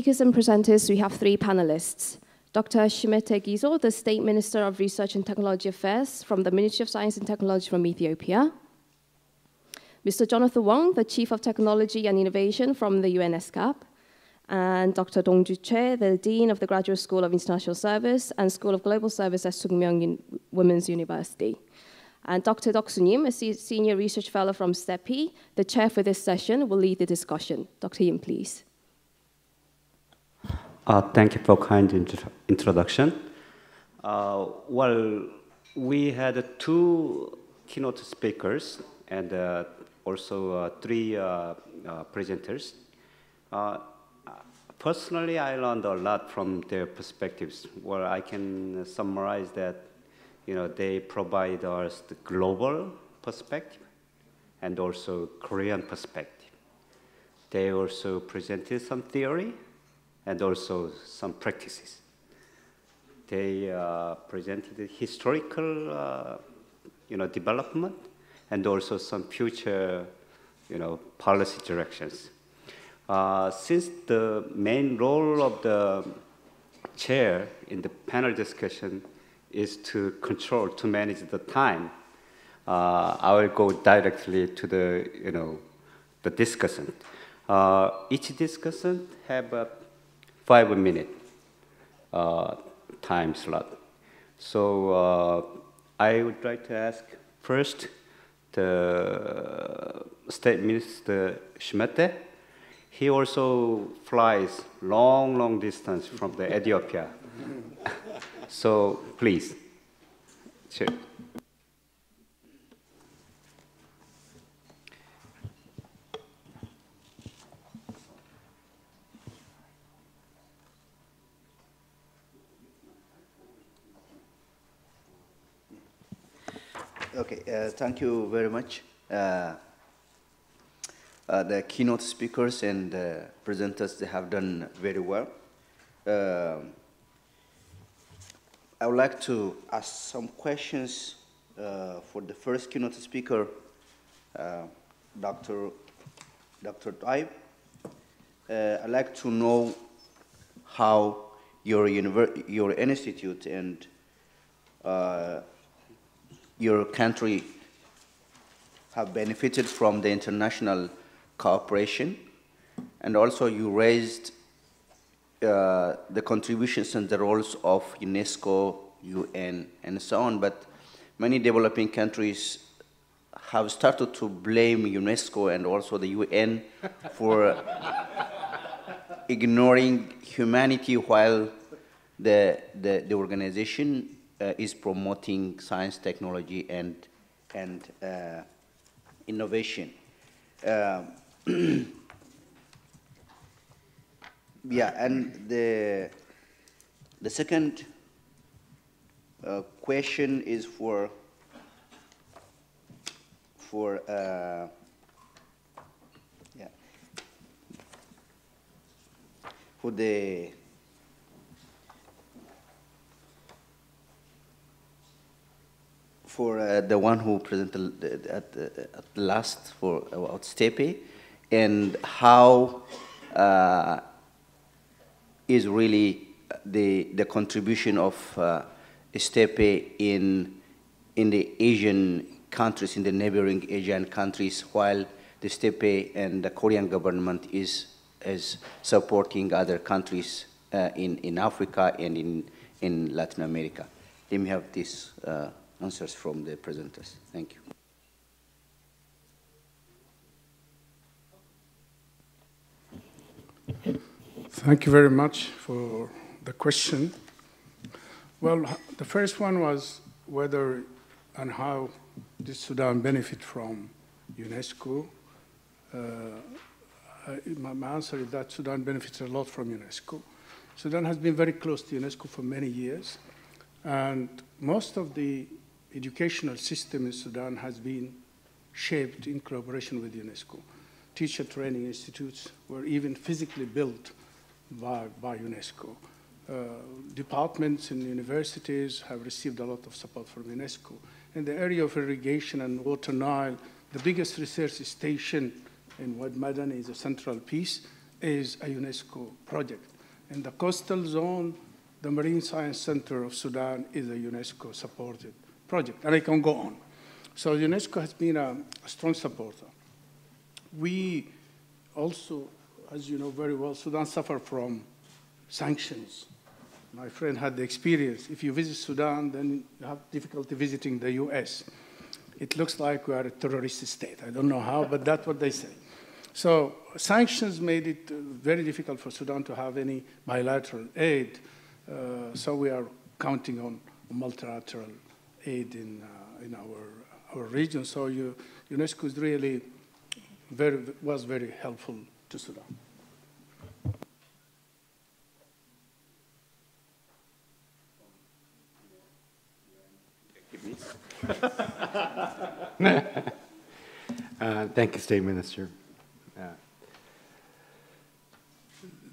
speakers and presenters, we have three panelists. Dr. Shimete Gizo, the State Minister of Research and Technology Affairs from the Ministry of Science and Technology from Ethiopia. Mr. Jonathan Wong, the Chief of Technology and Innovation from the UNESCAP. And Dr. Dongju Che, the Dean of the Graduate School of International Service and School of Global Service at Sungmyung Women's University. And Dr. Dok Soo-nim, a Senior Research Fellow from Stepi, the chair for this session, will lead the discussion. Dr. Yim, please. Thank you for kind introduction. Well, we had two keynote speakers and also three presenters. Personally, I learned a lot from their perspectives. Well, I can summarize that, they provide us the global perspective and also Korean perspective. They also presented some theory and also some practices. They presented the historical, development and also some future, policy directions. Since the main role of the chair in the panel discussion is to control, to manage the time, I will go directly to the, the discussion. Each discussion have a 5-minute time slot. So I would like to ask first the State Minister Shimete. He also flies long distance from the Ethiopia. So please. Sure. Okay, thank you very much. The keynote speakers and presenters, they have done very well. I would like to ask some questions for the first keynote speaker, Dr. Taib. I'd like to know how your institute and your country have benefited from the international cooperation, and also you raised the contributions and the roles of UNESCO, UN, and so on, but many developing countries have started to blame UNESCO and also the UN for ignoring humanity while the organization is promoting science, technology, and innovation. Yeah, and the second question is for the one who presented at the last about Stepi, and how is really the contribution of Stepi in the Asian countries, in the neighboring Asian countries, while the Stepi and the Korean government is supporting other countries in Africa and in Latin America. Let me have these answers from the presenters. Thank you. Thank you very much for the question. Well, the first one was whether and how did Sudan benefit from UNESCO. My answer is that Sudan benefits a lot from UNESCO. Sudan has been very close to UNESCO for many years, and most of the educational system in Sudan has been shaped in collaboration with UNESCO. Teacher training institutes were even physically built by UNESCO. Departments in universities have received a lot of support from UNESCO. In the area of irrigation and water Nile, the biggest research station in Wad Madani is a central piece, is a UNESCO project. In the coastal zone, the Marine Science Center of Sudan is a UNESCO-supported project, and I can go on. So UNESCO has been a strong supporter. We also, as you know very well, Sudan suffered from sanctions. My friend had the experience. If you visit Sudan, then you have difficulty visiting the US. It looks like we are a terrorist state. I don't know how, but that's what they say. So sanctions made it very difficult for Sudan to have any bilateral aid. So we are counting on multilateral aid in our region. So UNESCO is really was very helpful to Sudan. Thank you, State Minister.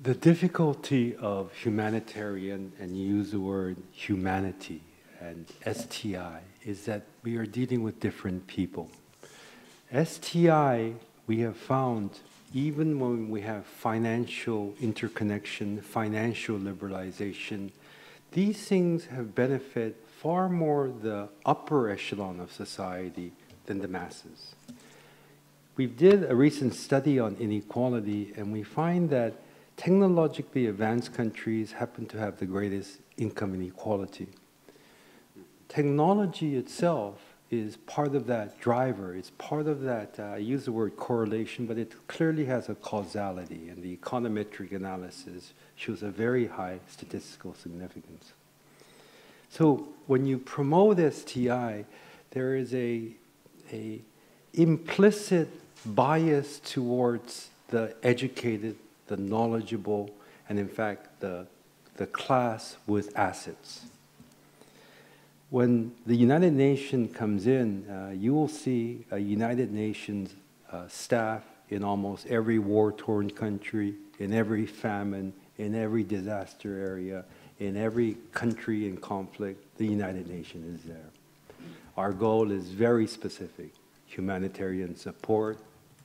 The difficulty of humanitarian, and you use the word humanity and STI, is that we are dealing with different people. STI, we have found, even when we have financial interconnection, financial liberalization, these things have benefited far more the upper echelon of society than the masses. We did a recent study on inequality, and we find that technologically advanced countries happen to have the greatest income inequality. Technology itself is part of that driver. It's part of that, I use the word correlation, but it clearly has a causality, and the econometric analysis shows a very high statistical significance. So when you promote STI, there is a implicit bias towards the educated, the knowledgeable, and in fact, the class with assets. When the United Nations comes in, you will see a United Nations staff in almost every war-torn country, in every famine, in every disaster area, in every country in conflict. The United Nations is there. Our goal is very specific: humanitarian support,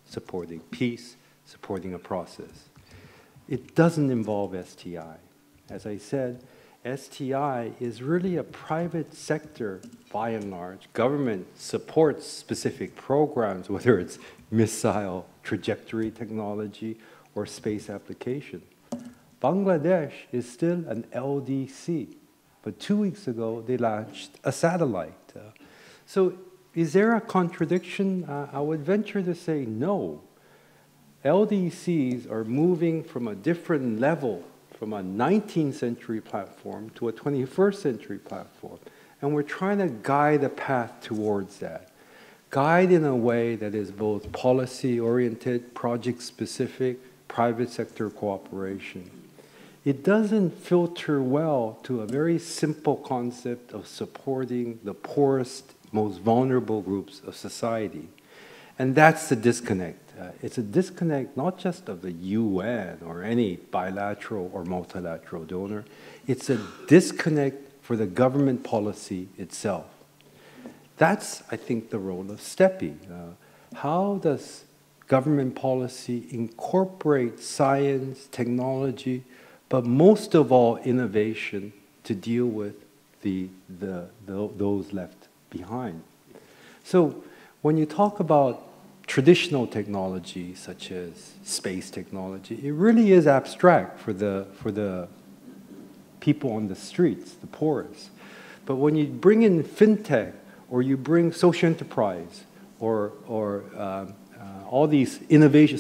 supporting peace, supporting a process. It doesn't involve STI. As I said, STI is really a private sector, by and large. Government supports specific programs, whether it's missile trajectory technology or space application. Bangladesh is still an LDC, but 2 weeks ago they launched a satellite. So is there a contradiction? I would venture to say no. LDCs are moving from a different level, from a 19th century platform to a 21st century platform. And we're trying to guide a path towards that. Guide in a way that is both policy-oriented, project-specific, private sector cooperation. It doesn't filter well to a very simple concept of supporting the poorest, most vulnerable groups of society. And that's the disconnect. It's a disconnect not just of the UN or any bilateral or multilateral donor. It's a disconnect for the government policy itself. That's, I think, the role of Stepi. How does government policy incorporate science, technology, but most of all innovation to deal with those left behind? So when you talk about traditional technology, such as space technology, it really is abstract for the people on the streets, the poorest. But when you bring in fintech, or you bring social enterprise, or all these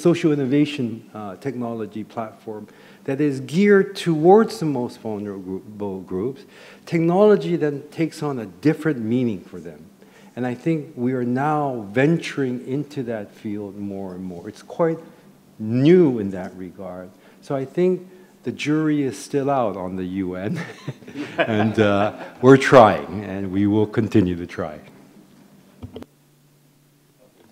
social innovation technology platform that is geared towards the most vulnerable groups, technology then takes on a different meaning for them. And I think we are now venturing into that field more and more. It's quite new in that regard. So I think the jury is still out on the UN, and we're trying, and we will continue to try.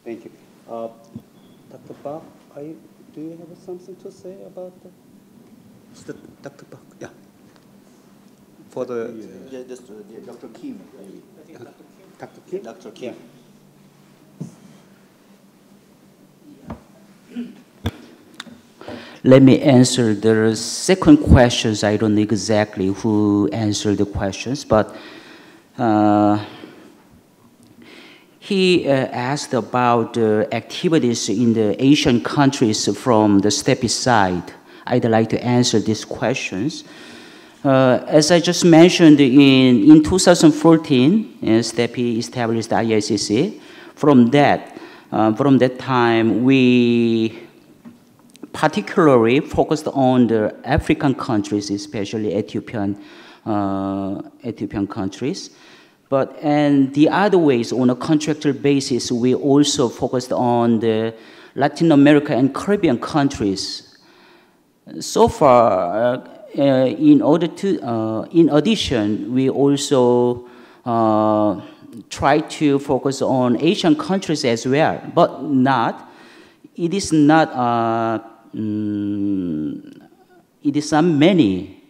Thank you. Dr. Bach, do you have something to say about the... Dr. Bach, yeah. For the... Dr. Kim. Dr. Kim? Dr. Kim. let me answer the second questions. I don't know exactly who answered the questions, but he asked about activities in the Asian countries from the Stepi side. I'd like to answer these questions. As I just mentioned, in 2014, Stepi established the IICC. From that time, we particularly focused on the African countries, especially Ethiopian countries. And the other ways, on a contractual basis, we also focused on the Latin America and Caribbean countries. So far, in addition, we also try to focus on Asian countries as well, but it is not many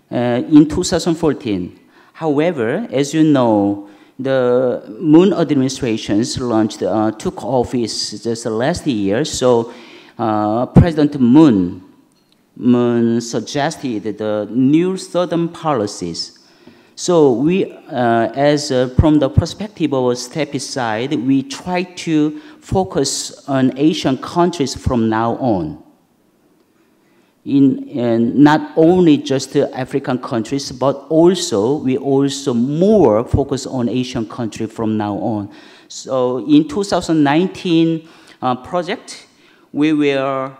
in 2014. However, as you know, the Moon administrations took office just last year, so President Moon suggested the new southern policies. So we, from the perspective of Stepi side, we try to focus on Asian countries from now on. Not only just the African countries, but we also more focus on Asian countries from now on. So in 2019 project, we will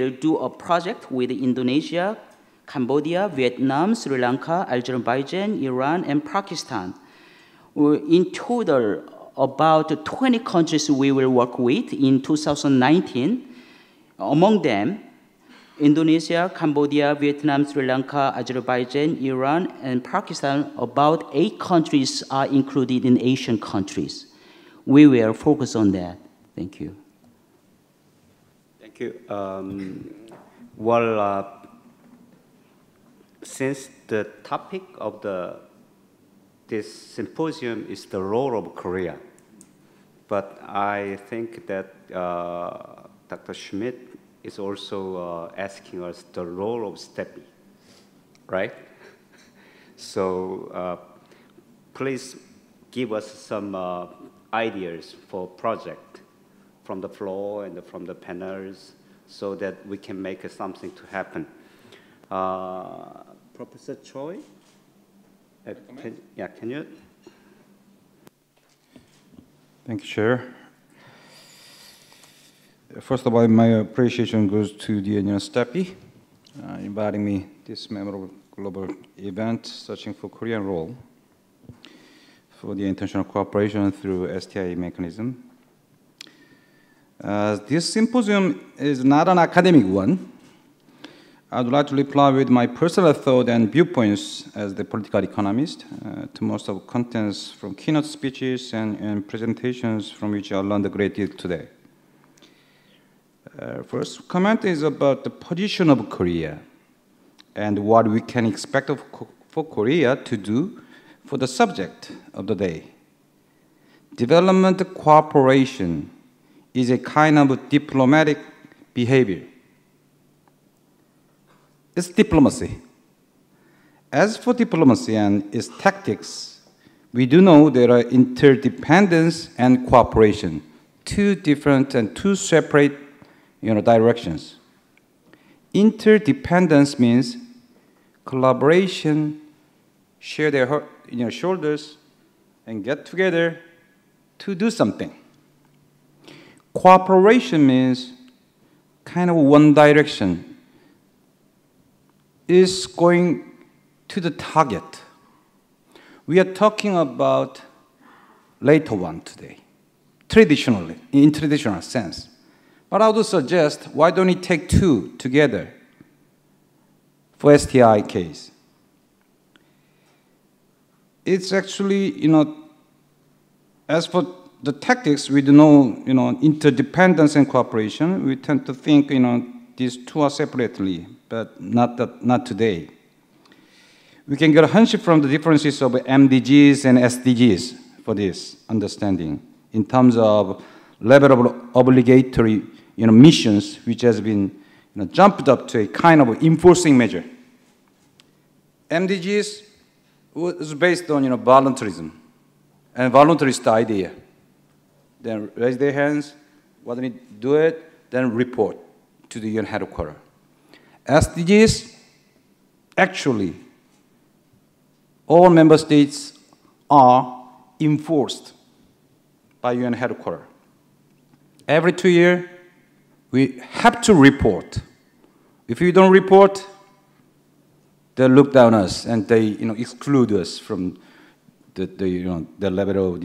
do a project with Indonesia, Cambodia, Vietnam, Sri Lanka, Azerbaijan, Iran, and Pakistan. In total, about 20 countries we will work with in 2019. Among them, Indonesia, Cambodia, Vietnam, Sri Lanka, Azerbaijan, Iran, and Pakistan, about 8 countries are included in Asian countries. We will focus on that. Thank you. Thank you. Since the topic of this symposium is the role of Korea, but I think that Dr. Schmidt is also asking us the role of Stepi, right? So please give us some ideas for project from the floor and from the panels so that we can make something to happen. Professor Choi, can you? Thank you, Chair. First of all, my appreciation goes to the Stepi, inviting me this memorable global event, searching for Korean role for the international cooperation through STI mechanism. This symposium is not an academic one. I'd like to reply with my personal thought and viewpoints as the political economist to most of contents from keynote speeches and presentations from which I learned a great deal today. First comment is about the position of Korea and what we can expect for Korea to do for the subject of the day. Development cooperation is a kind of diplomatic behavior. It's diplomacy. As for diplomacy and its tactics, we do know there are interdependence and cooperation, two different and two separate directions. Interdependence means collaboration, share their shoulders, and get together to do something. Cooperation means kind of one direction. Is going to the target. We are talking about later one today, traditionally, in traditional sense. But I would suggest, why don't we take two together for STI case? It's actually, as for the tactics, we do know, interdependence and cooperation. We tend to think, these two are separately, but not today. We can get a hunch from the differences of MDGs and SDGs for this understanding in terms of level of obligatory, missions which has been jumped up to a kind of enforcing measure. MDGs was based on voluntarism and voluntarist idea. Then raise their hands, what they need to do it, then report to the UN headquarters. SDGs, actually, all member states are enforced by UN headquarters. Every 2 years, we have to report. If we don't report, they look down on us and they exclude us from the level of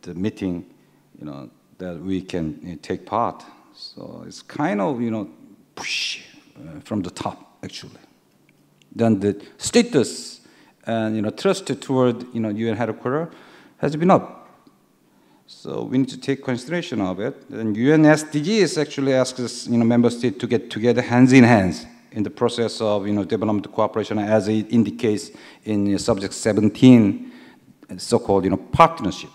the meeting that we can take part. So it's kind of push from the top actually. Then the status and trust toward UN headquarters has been up. So we need to take consideration of it. And UN SDGs actually asks member states to get together hands in hands in the process of development cooperation, as it indicates in subject 17, so-called partnership.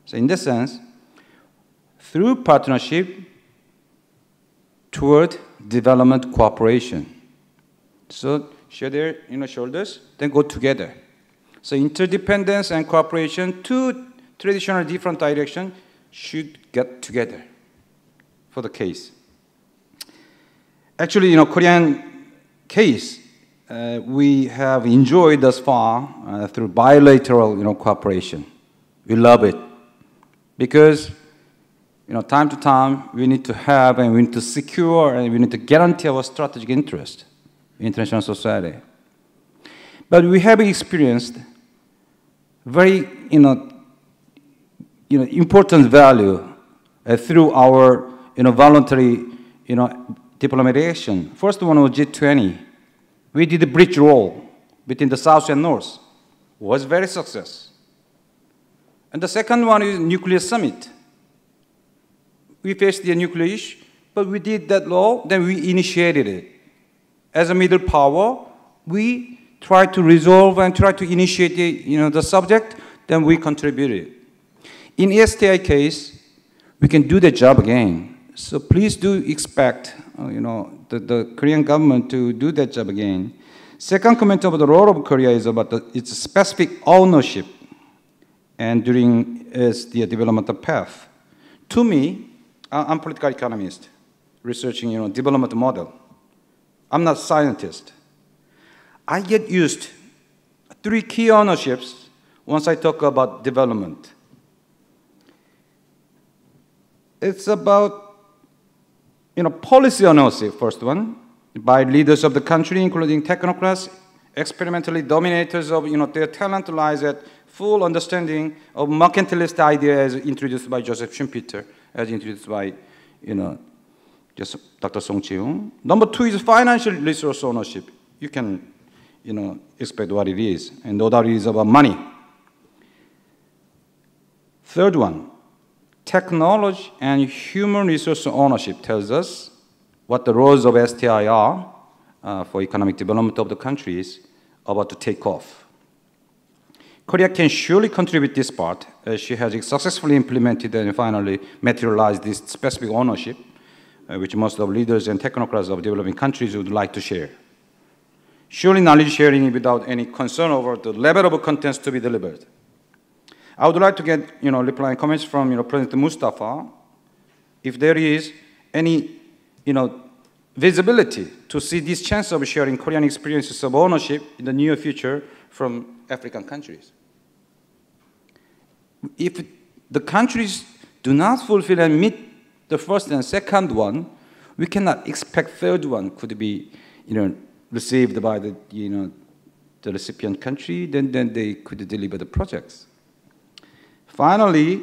So in this sense, through partnership toward development cooperation. So share their shoulders, then go together. So interdependence and cooperation, two traditional different directions should get together for the case. Actually, Korean case, we have enjoyed thus far through bilateral cooperation. We love it because time to time we need to have and we need to secure and we need to guarantee our strategic interest in international society. But we have experienced very important value through our voluntary diplomatic action. First one was G20. We did a bridge role between the South and North. It was very successful. And the second one is nuclear summit. We faced the nuclear issue, but we did that law, then we initiated it. As a middle power, we tried to resolve and try to initiate the subject, then we contributed. In STI case, we can do the job again. So please do expect the Korean government to do that job again. Second comment about the role of Korea is about its specific ownership and during the development path. To me, I'm a political economist researching development model. I'm not a scientist. I get used 3 key ownerships once I talk about development. It's about policy ownership, first one, by leaders of the country, including technocrats, experimentally dominators of their talent lies at full understanding of mercantilist idea as introduced by Joseph Schumpeter, as introduced by just Dr. Song Chi-young. Number 2 is financial resource ownership. You can expect what it is, and the other is about money. Third one, technology and human resource ownership tells us what the roles of STI are for economic development of the countries about to take off. Korea can surely contribute this part as she has successfully implemented and finally materialized this specific ownership, which most of leaders and technocrats of developing countries would like to share. Surely knowledge sharing without any concern over the level of contents to be delivered. I would like to get reply and comments from President Mustafa if there is any visibility to see this chance of sharing Korean experiences of ownership in the near future from African countries. If the countries do not fulfill and meet the first and second one, we cannot expect third one could be received by the the recipient country, then they could deliver the projects. Finally,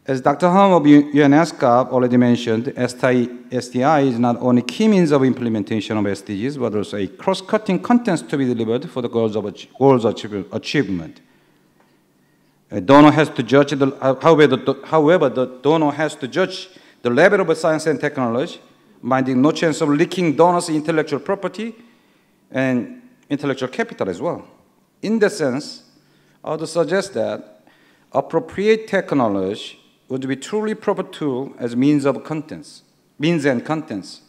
as Dr. Hong of UNESCO already mentioned, STI is not only key means of implementation of SDGs, but also a cross-cutting contents to be delivered for the goals achievement. A donor has to judge however, the donor has to judge the level of science and technology, minding no chance of leaking donors' intellectual property and intellectual capital as well. In that sense, I would suggest that appropriate technology would be truly proper tool as means and contents.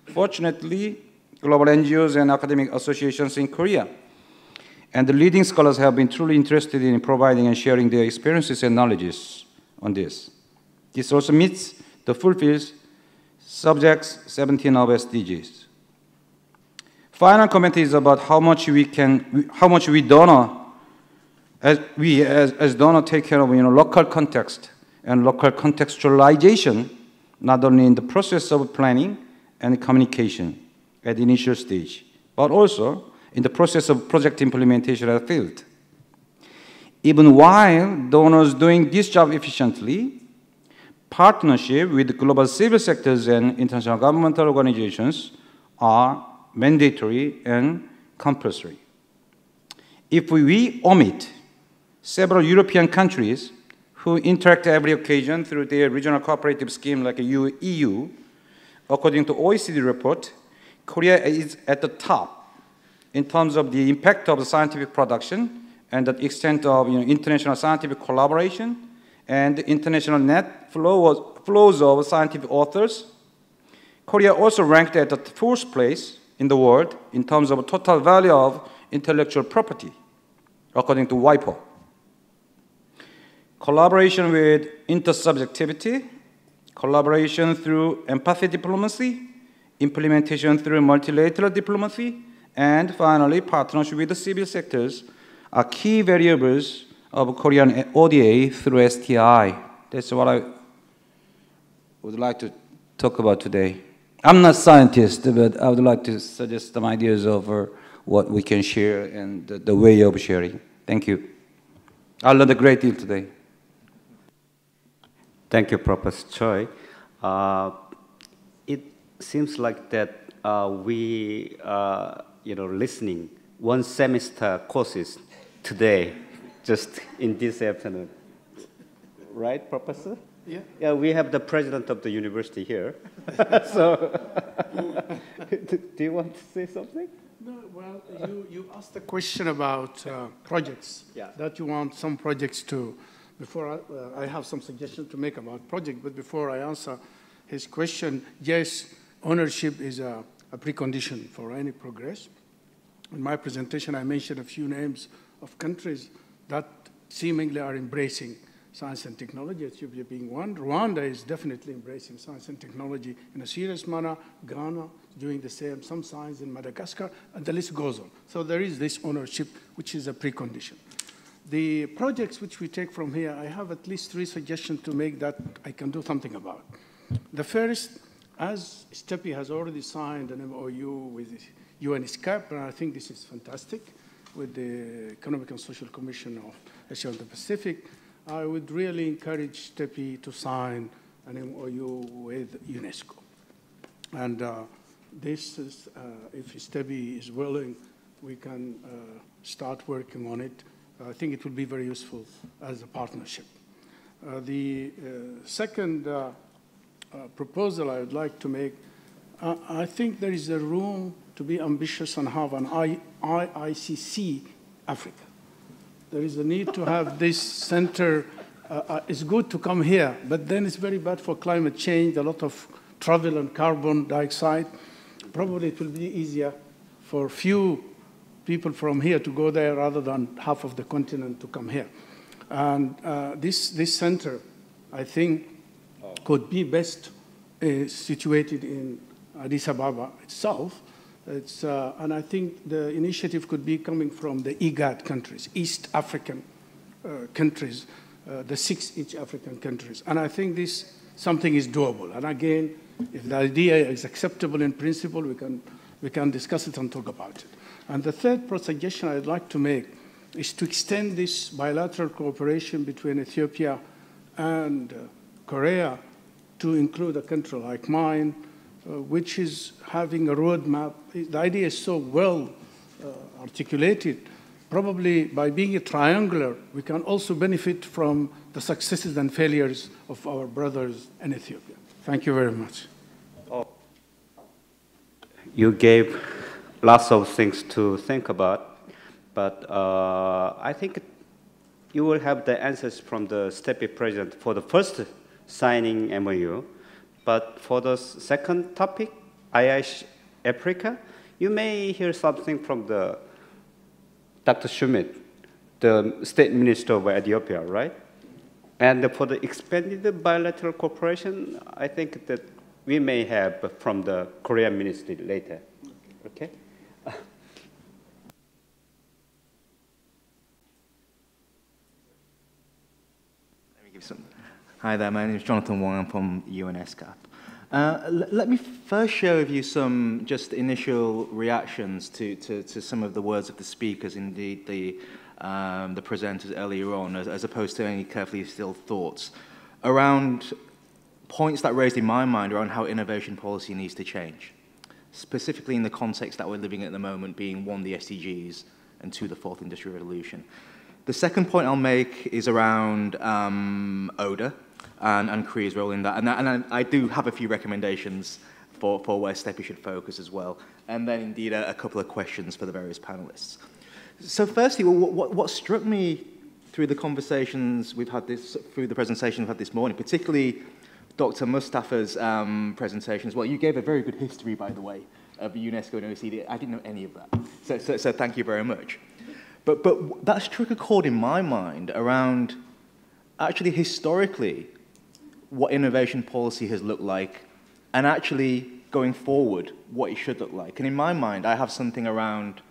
Fortunately, global NGOs and academic associations in Korea and the leading scholars have been truly interested in providing and sharing their experiences and knowledges on this. This also meets the fulfills subjects 17 of SDGs. Final comment is about how much we donor, as donor take care of local context and local contextualization, not only in the process of planning and communication at the initial stage, but also in the process of project implementation at the field. Even while donors doing this job efficiently, partnership with global civil sectors and international governmental organizations are mandatory and compulsory. If we omit several European countries who interact every occasion through their regional cooperative scheme like EU, according to OECD report, Korea is at the top in terms of the impact of the scientific production and the extent of international scientific collaboration and the international net flows of scientific authors. Korea also ranked at the 4th place in the world in terms of total value of intellectual property, according to WIPO. Collaboration with intersubjectivity, collaboration through empathy diplomacy, implementation through multilateral diplomacy, and finally, partnership with the civil sectors are key variables of Korean ODA through STI. That's what I would like to talk about today. I'm not a scientist, but I would like to suggest some ideas of what we can share and the way of sharing. Thank you. I learned a great deal today. Thank you, Professor Choi. It seems like that we listening one semester courses today, just in this afternoon. Right, Professor? Yeah. Yeah, we have the president of the university here. So, do you want to say something? No, well, you asked a question about projects, that you want some projects to, before I have some suggestions to make about project, but before I answer his question, yes, ownership is a precondition for any progress. In my presentation, I mentioned a few names of countries that seemingly are embracing science and technology, Ethiopia being one. Rwanda is definitely embracing science and technology in a serious manner. Ghana doing the same, some science in Madagascar, and the list goes on. So there is this ownership, which is a precondition. The projects which we take from here, I have at least 3 suggestions to make that I can do something about. The first, as Stepi has already signed an MOU with UNSCAP, and I think this is fantastic, with the Economic and Social Commission of Asia and the Pacific, I would really encourage Stepi to sign an MOU with UNESCO. And this is, if Stepi is willing, we can start working on it. I think it will be very useful as a partnership. The second proposal I would like to make, I think there is a room to be ambitious and have an IICC Africa. There is a need to have this center. It's good to come here, but then it's very bad for climate change, a lot of travel and carbon dioxide. Probably it will be easier for few people from here to go there rather than half of the continent to come here. And this center, I think, could be best situated in Addis Ababa itself. And I think the initiative could be coming from the IGAD countries, East African countries, the 6 East African countries. And I think this something is doable. And again, if the idea is acceptable in principle, we can discuss it and talk about it. And the third suggestion I'd like to make is to extend this bilateral cooperation between Ethiopia and Korea to include a country like mine, which is having a roadmap. The idea is so well articulated. Probably by being a triangular, we can also benefit from the successes and failures of our brothers in Ethiopia. Thank you very much. You gave lots of things to think about, but I think you will have the answers from the Stepi president for the first signing MOU. But for the second topic, IIH Africa, you may hear something from the Dr. Schmidt, the state minister of Ethiopia, right? And for the expanded bilateral cooperation, I think that we may have from the Korean ministry later. Okay? Hi there, my name is Jonathan Wong. I'm from UNESCAP. Let me first share with you some just initial reactions to some of the words of the speakers, indeed the presenters earlier on, as opposed to any carefully distilled thoughts around points that raised in my mind around how innovation policy needs to change, specifically in the context that we're living in at the moment, being one, the SDGs, and two, the fourth industrial revolution. The second point I'll make is around ODA and Korea's role in that. And I do have a few recommendations for where Stepi should focus as well. And then indeed a couple of questions for the various panelists. So firstly, what struck me through the conversations we've had through the presentation we've had this morning, particularly Dr. Mustafa's presentation as well. You gave a very good history, by the way, of UNESCO and OECD. I didn't know any of that. So thank you very much. But that struck a chord in my mind around actually historically what innovation policy has looked like and actually going forward what it should look like. And in my mind, I have something around,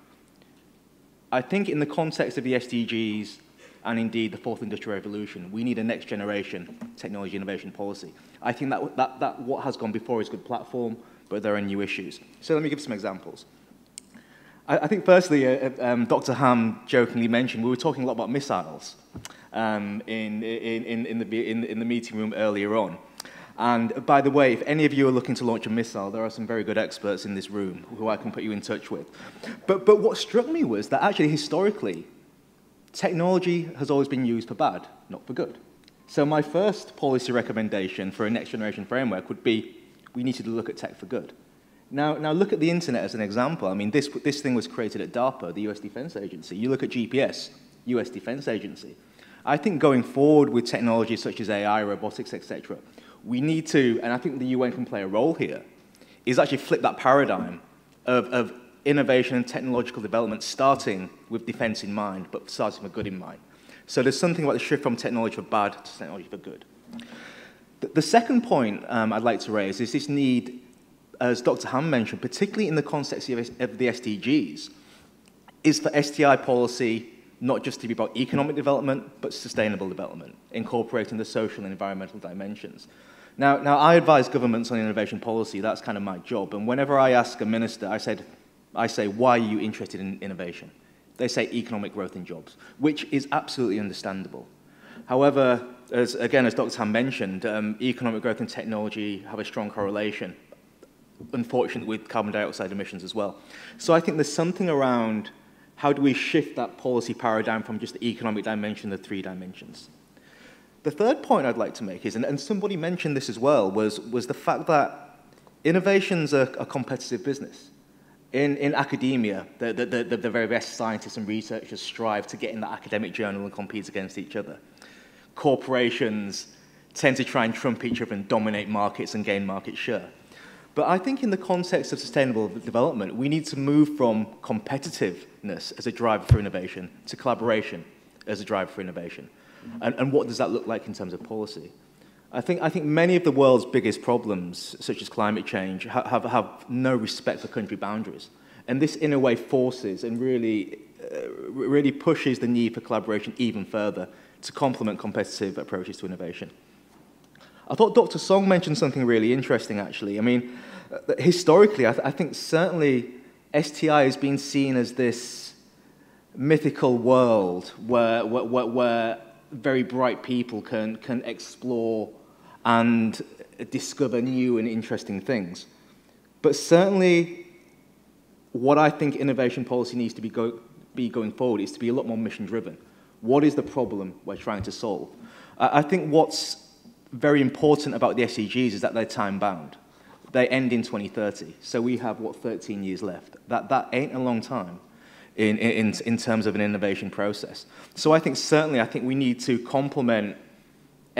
I think in the context of the SDGs and indeed the fourth industrial revolution, we need a next generation technology innovation policy. I think that what has gone before is a good platform, but there are new issues. So let me give some examples. I think firstly, Dr. Ham jokingly mentioned we were talking a lot about missiles in the meeting room earlier on. And by the way, if any of you are looking to launch a missile, there are some very good experts in this room who I can put you in touch with. But what struck me was that actually historically, technology has always been used for bad, not for good. So my first policy recommendation for a next generation framework would be we need to look at tech for good. Now look at the internet as an example. I mean, this thing was created at DARPA, the US Defense Agency. You look at GPS, US Defense Agency. I think going forward with technology such as AI, robotics, etc., we need to, and I think the UN can play a role here, is actually flip that paradigm of innovation and technological development starting with defense in mind, but starting with good in mind. So there's something about the shift from technology for bad to technology for good. The second point I'd like to raise is this need, as Dr. Ham mentioned, particularly in the context of the SDGs, is for STI policy not just to be about economic development, but sustainable development, incorporating the social and environmental dimensions. Now I advise governments on innovation policy. That's kind of my job. And whenever I ask a minister, I say, why are you interested in innovation? They say economic growth and jobs, which is absolutely understandable. However, as Dr. Ham mentioned, economic growth and technology have a strong correlation, unfortunately, with carbon dioxide emissions as well. So I think there's something around how do we shift that policy paradigm from just the economic dimension to 3 dimensions. The third point I'd like to make is, and somebody mentioned this as well, was the fact that innovation's a competitive business. In academia, the very best scientists and researchers strive to get in the academic journal and compete against each other. Corporations tend to try and trump each other and dominate markets and gain market share. But I think in the context of sustainable development, we need to move from competitiveness as a driver for innovation to collaboration as a driver for innovation. And what does that look like in terms of policy? I think many of the world's biggest problems, such as climate change, have no respect for country boundaries. And this, in a way, forces and really pushes the need for collaboration even further to complement competitive approaches to innovation. I thought Dr. Song mentioned something really interesting, actually. I mean, historically, I think certainly STI has been seen as this mythical world where very bright people can explore and discover new and interesting things. But certainly, what I think innovation policy needs to be going forward is to be a lot more mission-driven. What is the problem we're trying to solve? I think what's very important about the SDGs is that they're time-bound. They end in 2030, so we have, 13 years left. That ain't a long time. in terms of an innovation process. So I think certainly we need to complement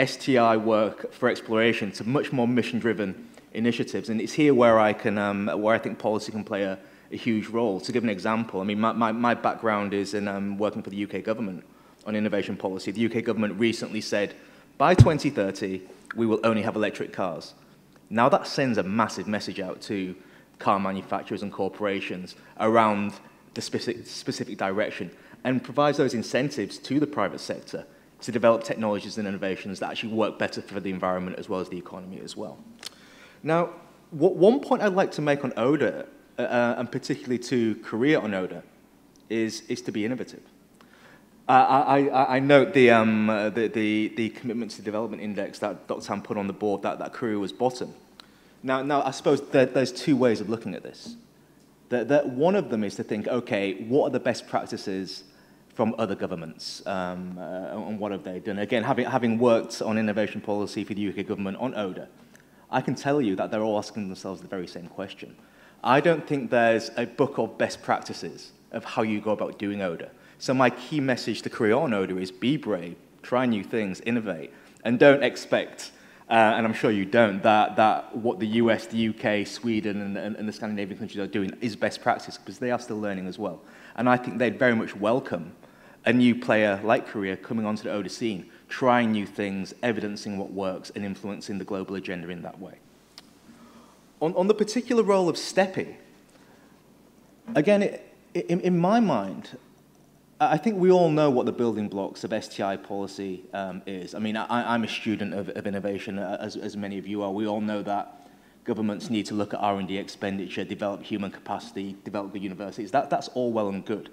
STI work for exploration to much more mission-driven initiatives, and it's here where I think policy can play a huge role. To give an example, I mean, my background is in working for the UK government on innovation policy. The UK government recently said, by 2030, we will only have electric cars. Now that sends a massive message out to car manufacturers and corporations around the specific direction, and provides those incentives to the private sector to develop technologies and innovations that actually work better for the environment as well as the economy as well. Now, one point I'd like to make on ODA, and particularly to Korea on ODA, is to be innovative. I note the Commitment to Development Index that Dr. Tam put on the board, that Korea was bottom. Now I suppose there's two ways of looking at this. One of them is to think, okay, what are the best practices from other governments, and what have they done? Again, having worked on innovation policy for the UK government on ODA, I can tell you that they're all asking themselves the very same question. I don't think there's a book of best practices of how you go about doing ODA. So my key message to Korea on ODA is be brave, try new things, innovate, and don't expect, and I'm sure you don't, that what the US, the UK, Sweden, and the Scandinavian countries are doing is best practice, because they are still learning as well. And I think they'd very much welcome a new player like Korea coming onto the ODA scene, trying new things, evidencing what works, and influencing the global agenda in that way. On the particular role of Stepi, again, in my mind, I think we all know what the building blocks of STI policy is. I mean, I'm a student of innovation, as many of you are. We all know that governments need to look at R&D expenditure, develop human capacity, develop the universities. That's all well and good.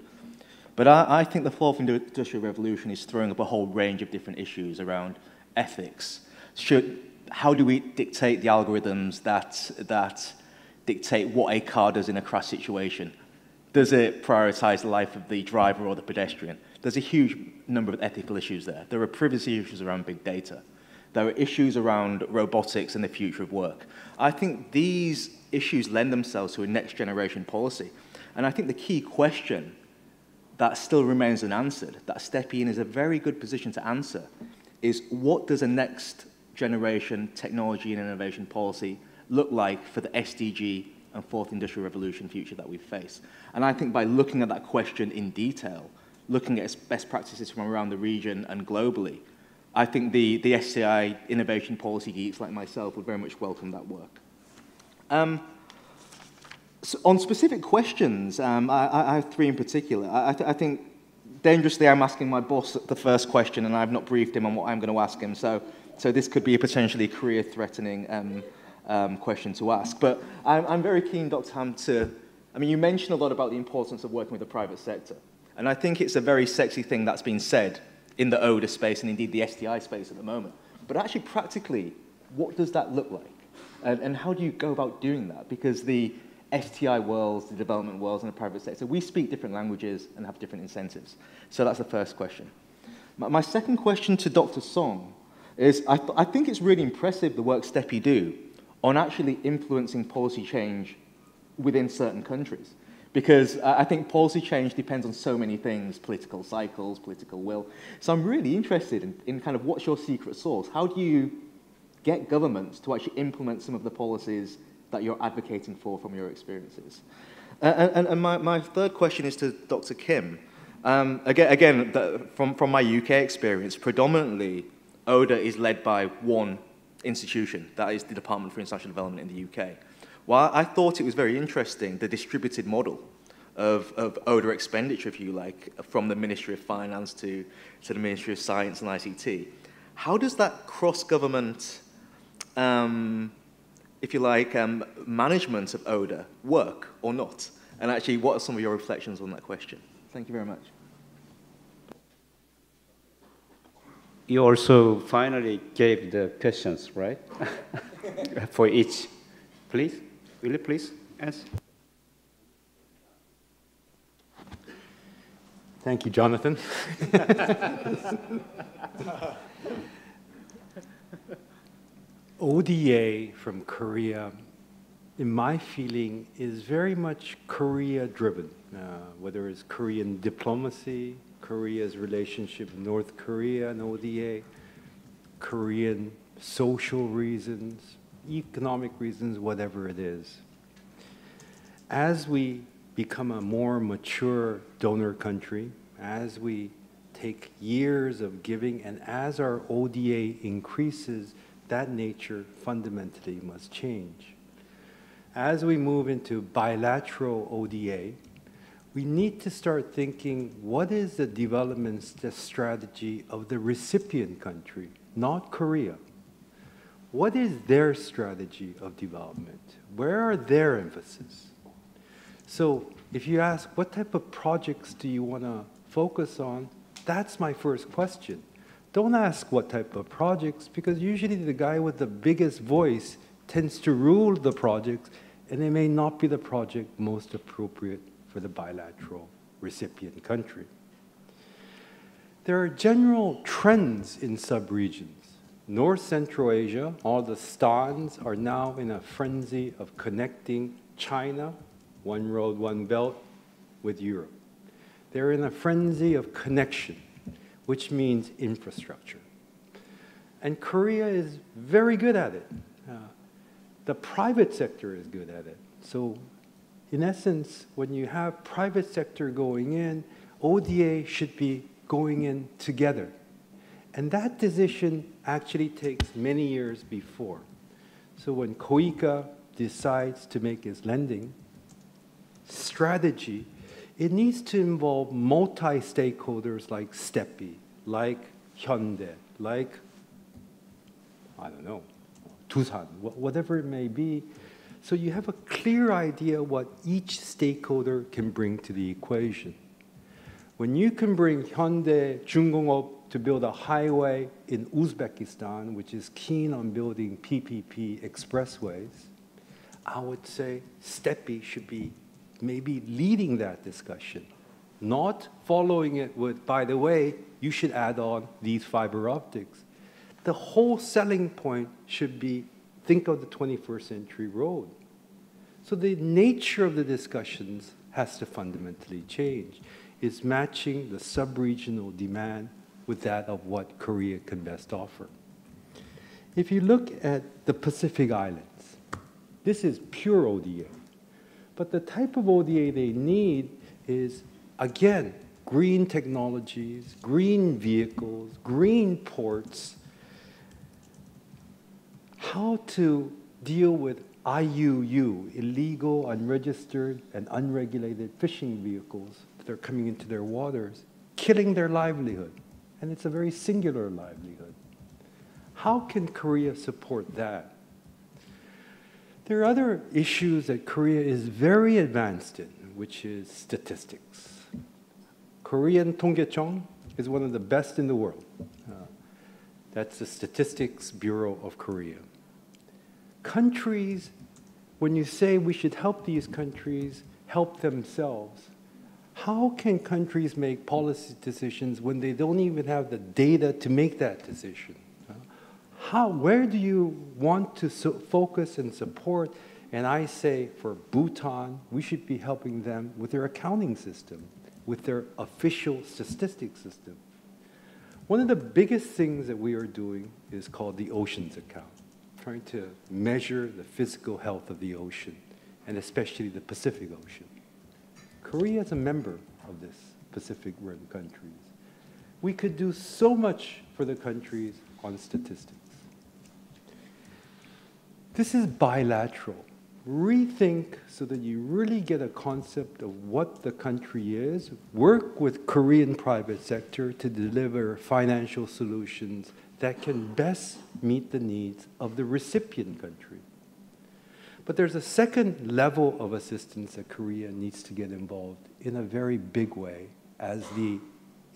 But I think the fourth industrial revolution is throwing up a whole range of different issues around ethics. How do we dictate the algorithms that dictate what a car does in a crash situation? Does it prioritize the life of the driver or the pedestrian? There's a huge number of ethical issues there. There are privacy issues around big data. There are issues around robotics and the future of work. I think these issues lend themselves to a next generation policy. And I think the key question that still remains unanswered, that Stepi is a very good position to answer, is what does a next generation technology and innovation policy look like for the SDG and fourth industrial revolution future that we face? And I think by looking at that question in detail, looking at best practices from around the region and globally, I think the SCI innovation policy geeks like myself would very much welcome that work. So on specific questions, I have three in particular. I think dangerously I'm asking my boss the first question, and I've not briefed him on what I'm going to ask him. So this could be a potentially career-threatening question to ask. But I'm very keen, Dr. Ham, I mean, you mentioned a lot about the importance of working with the private sector. And I think it's a very sexy thing that's been said in the ODA space and indeed the STI space at the moment. But actually, practically, what does that look like? And how do you go about doing that? Because the STI worlds, the development worlds, and the private sector, we speak different languages and have different incentives. So that's the first question. My second question to Dr. Song is, I think it's really impressive the work Stepi do on actually influencing policy change within certain countries. Because I think policy change depends on so many things, political cycles, political will. So I'm really interested in kind of what's your secret sauce? How do you get governments to actually implement some of the policies that you're advocating for from your experiences? And my third question is to Dr. Kim. Again, from my UK experience, predominantly ODA is led by one institution, that is the Department for International Development in the UK. Well, I thought it was very interesting, the distributed model of ODA expenditure, if you like, from the Ministry of Finance to the Ministry of Science and ICT. How does that cross-government, if you like, management of ODA work or not? And actually, what are some of your reflections on that question? Thank you very much. You also finally gave the questions, right? For each. Please, will you please answer? Thank you, Jonathan. ODA from Korea in my feeling, is very much Korea-driven, whether it's Korean diplomacy, Korea's relationship with North Korea and ODA, Korean social reasons, economic reasons, whatever it is. As we become a more mature donor country, as we take years of giving, and as our ODA increases, that nature fundamentally must change. As we move into bilateral ODA, we need to start thinking, what is the development strategy of the recipient country, not Korea? What is their strategy of development? Where are their emphasis? So if you ask, what type of projects do you want to focus on? That's my first question. Don't ask what type of projects, because usually the guy with the biggest voice tends to rule the projects, and it may not be the project most appropriate for the bilateral recipient country. There are general trends in sub-regions. North Central Asia, all the stans are now in a frenzy of connecting China, one road, one belt, with Europe. They're in a frenzy of connection, which means infrastructure. And Korea is very good at it. The private sector is good at it. So in essence, when you have private sector going in, ODA should be going in together. And that decision actually takes many years before. So when KOICA decides to make its lending strategy, it needs to involve multi-stakeholders like Stepi, like Hyundai, like, I don't know, Tusan, whatever it may be. So you have a clear idea what each stakeholder can bring to the equation. When you can bring Hyundai, Junggongop to build a highway in Uzbekistan, which is keen on building PPP expressways, I would say Stepi should be maybe leading that discussion, not following it with, by the way, you should add on these fiber optics. The whole selling point should be, think of the 21st century road. So the nature of the discussions has to fundamentally change. It's matching the sub-regional demand with that of what Korea can best offer. If you look at the Pacific Islands, this is pure ODA. But the type of ODA they need is, again, green technologies, green vehicles, green ports, how to deal with IUU, illegal, unregistered, and unregulated fishing vehicles that are coming into their waters, killing their livelihood. And it's a very singular livelihood. How can Korea support that? There are other issues that Korea is very advanced in, which is statistics. Korean 통계청 is one of the best in the world. That's the Statistics Bureau of Korea. Countries, when you say we should help these countries help themselves, how can countries make policy decisions when they don't even have the data to make that decision? Where do you want to focus and support? And I say for Bhutan, we should be helping them with their accounting system, with their official statistics system. One of the biggest things that we are doing is called the Oceans Account, trying to measure the physical health of the ocean, and especially the Pacific Ocean. Korea is a member of this Pacific Rim countries. We could do so much for the countries on statistics. This is bilateral. Rethink so that you really get a concept of what the country is. Work with Korean private sector to deliver financial solutions that can best meet the needs of the recipient country. But there's a second level of assistance that Korea needs to get involved in a very big way as the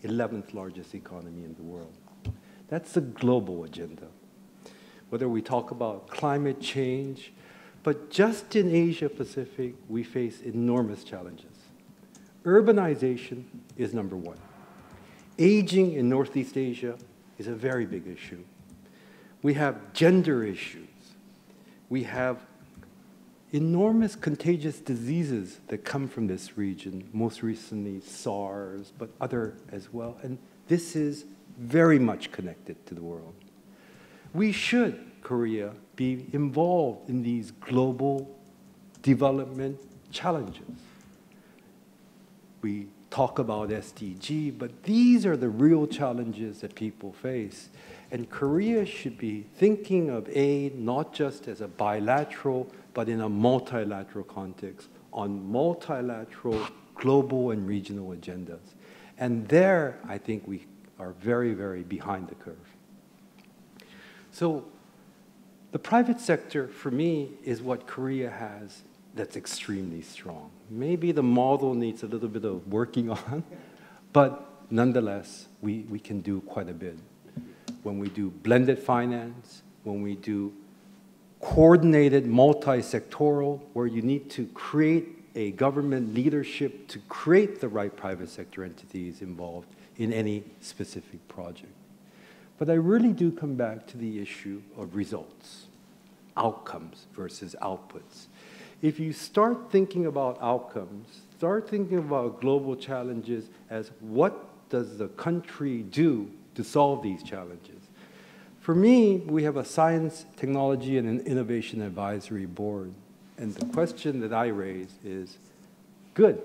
11th largest economy in the world. That's the global agenda. Whether we talk about climate change, but just in Asia Pacific, we face enormous challenges. Urbanization is number one. Aging in Northeast Asia is a very big issue. We have gender issues. We have enormous contagious diseases that come from this region, most recently SARS, but other as well. And this is very much connected to the world. We should, Korea, be involved in these global development challenges. We talk about SDG, but these are the real challenges that people face. And Korea should be thinking of aid not just as a bilateral, but in a multilateral context on multilateral global and regional agendas. And there, I think we are very, very behind the curve. So the private sector, for me, is what Korea has that's extremely strong. Maybe the model needs a little bit of working on, but nonetheless, we can do quite a bit. When we do blended finance, when we do coordinated multi-sectoral, where you need to create a government leadership to create the right private sector entities involved in any specific project. But I really do come back to the issue of results, outcomes versus outputs. If you start thinking about outcomes, start thinking about global challenges as what does the country do to solve these challenges? For me, we have a Science, Technology, and an Innovation Advisory Board. And the question that I raise is, good,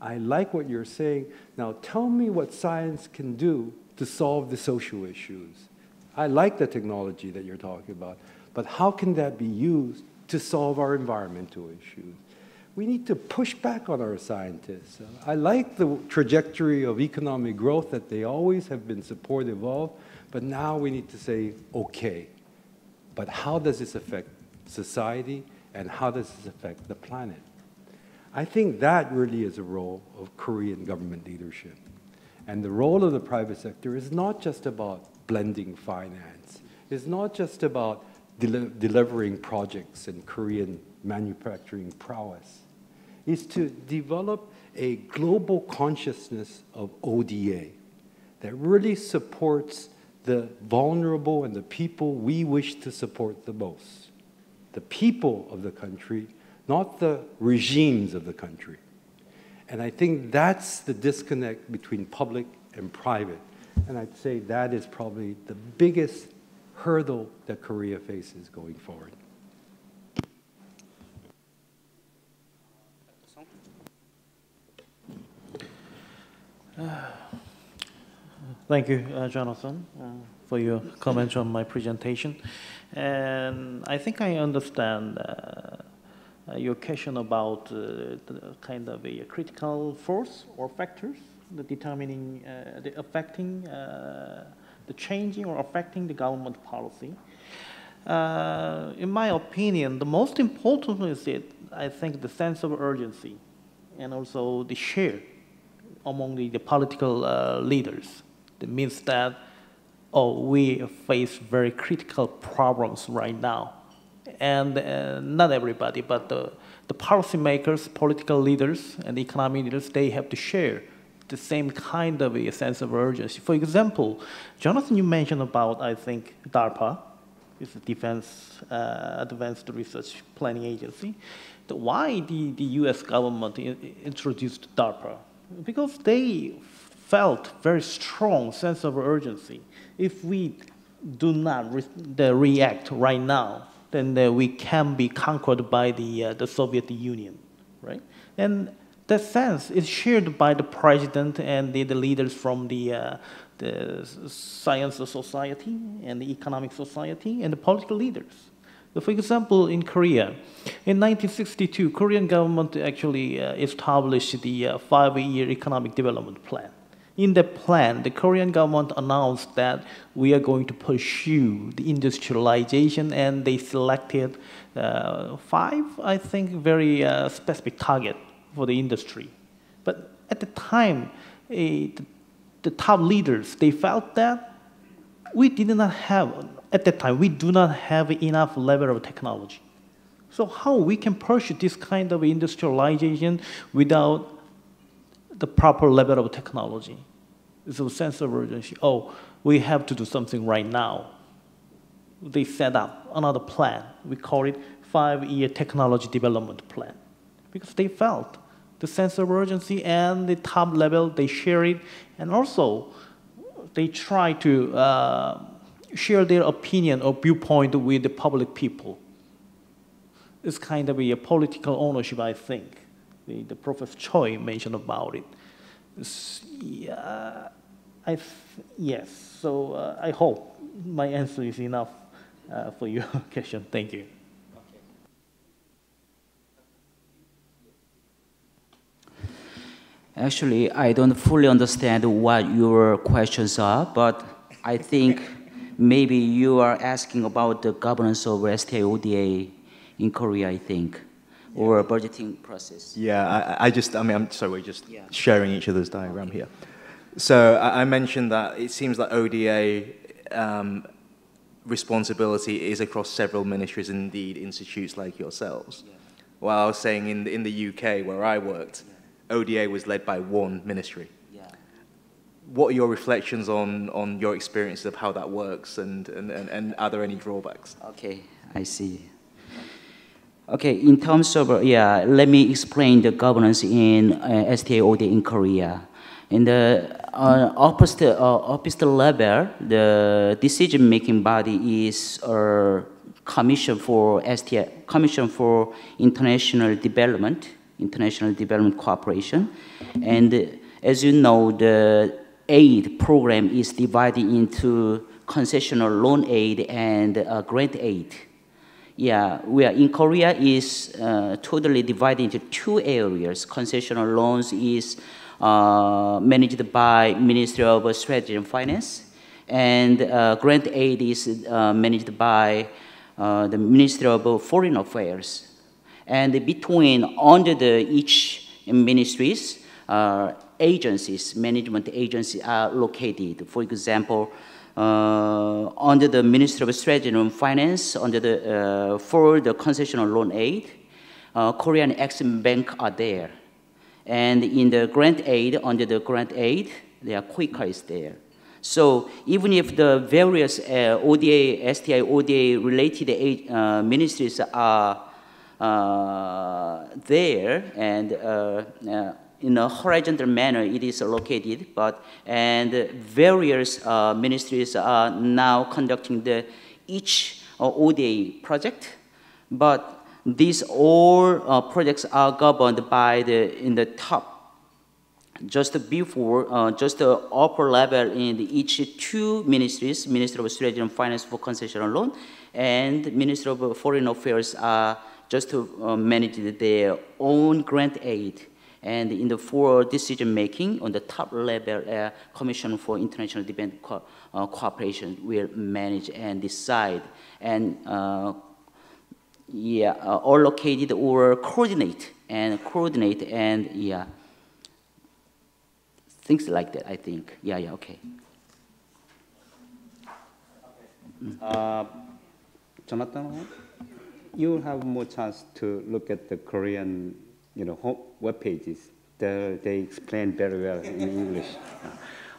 I like what you're saying. Now tell me what science can do to solve the social issues. I like the technology that you're talking about, but how can that be used to solve our environmental issues? We need to push back on our scientists. I like the trajectory of economic growth that they always have been supportive of, but now we need to say, okay, but how does this affect society and how does this affect the planet? I think that really is a role of Korean government leadership. And the role of the private sector is not just about blending finance. It's not just about delivering projects and Korean manufacturing prowess. It's to develop a global consciousness of ODA that really supports the vulnerable and the people we wish to support the most. The people of the country, not the regimes of the country. And I think that's the disconnect between public and private. And I'd say that is probably the biggest hurdle that Korea faces going forward. Thank you, Jonathan, for your comments on my presentation. And I think I understand your question about the kind of a critical force or factors that determining, affecting, the changing or affecting the government policy. In my opinion, the most important is I think the sense of urgency and also the share among the political leaders. That means that, oh, we face very critical problems right now. And not everybody, but the policymakers, political leaders, and economic leaders, they have to share the same kind of a sense of urgency. For example, Jonathan, you mentioned about, I think, DARPA, it's the Defense Advanced Research Planning Agency. Why the US government introduced DARPA? Because they felt very strong sense of urgency. If we do not react right now, then we can be conquered by the Soviet Union, right? And that sense is shared by the president and the leaders from the science society and the economic society and the political leaders. So for example, in Korea, in 1962, Korean government actually established the 5-year economic development plan. In that plan, the Korean government announced that we are going to pursue the industrialization, and they selected 5, I think, very specific target for the industry. But at the time, the top leaders, they felt that we did not have, at that time, we do not have enough level of technology. So how we can pursue this kind of industrialization without the proper level of technology? It's a sense of urgency. Oh, we have to do something right now. They set up another plan. We call it 5-year technology development plan, because they felt the sense of urgency and the top level, they share it, and also they try to share their opinion or viewpoint with the public people. It's kind of a political ownership, I think. The Professor Choi mentioned about it. Yes, so I hope my answer is enough for your question. Thank you. Actually, I don't fully understand what your questions are, but I think maybe you are asking about the governance of STI ODA in Korea, I think, or budgeting process. Yeah, I'm sorry, we're just sharing each other's diagram here. So I mentioned that it seems that ODA responsibility is across several ministries, indeed institutes like yourselves. Yeah. While I was saying in the UK, where I worked, ODA was led by one ministry. Yeah. What are your reflections on your experience of how that works, and are there any drawbacks? Okay, I see. Okay, in terms of, let me explain the governance in STA ODA in Korea. In the opposite level, the decision-making body is Commission for STA, Commission for International Development Cooperation. And as you know, the aid program is divided into concessional loan aid and grant aid. Yeah, in Korea is totally divided into two areas. Concessional loans is managed by Ministry of Strategy and Finance, and grant aid is managed by the Ministry of Foreign Affairs. And under each ministries, agencies, management agencies are located. For example, under the Ministry of Strategy and Finance, for the concessional loan aid, Korean Exim Bank are there. And in the grant aid, under the grant aid, Quika is there. So even if the various ODA, STI, ODA related ministries are there, and in a horizontal manner it is located, and various ministries are now conducting each ODA project, but these all projects are governed by in the top, just the upper level in each two ministries, Ministry of Strategy and Finance for concessional loan, and Ministry of Foreign Affairs are just to manage their own grant aid. And in the for decision making on the top level, Commission for International Development Cooperation will manage and decide, and all located or coordinate and things like that, I think. Okay. Jonathan, you have more chance to look at the Korean, web pages. They explain very well in English.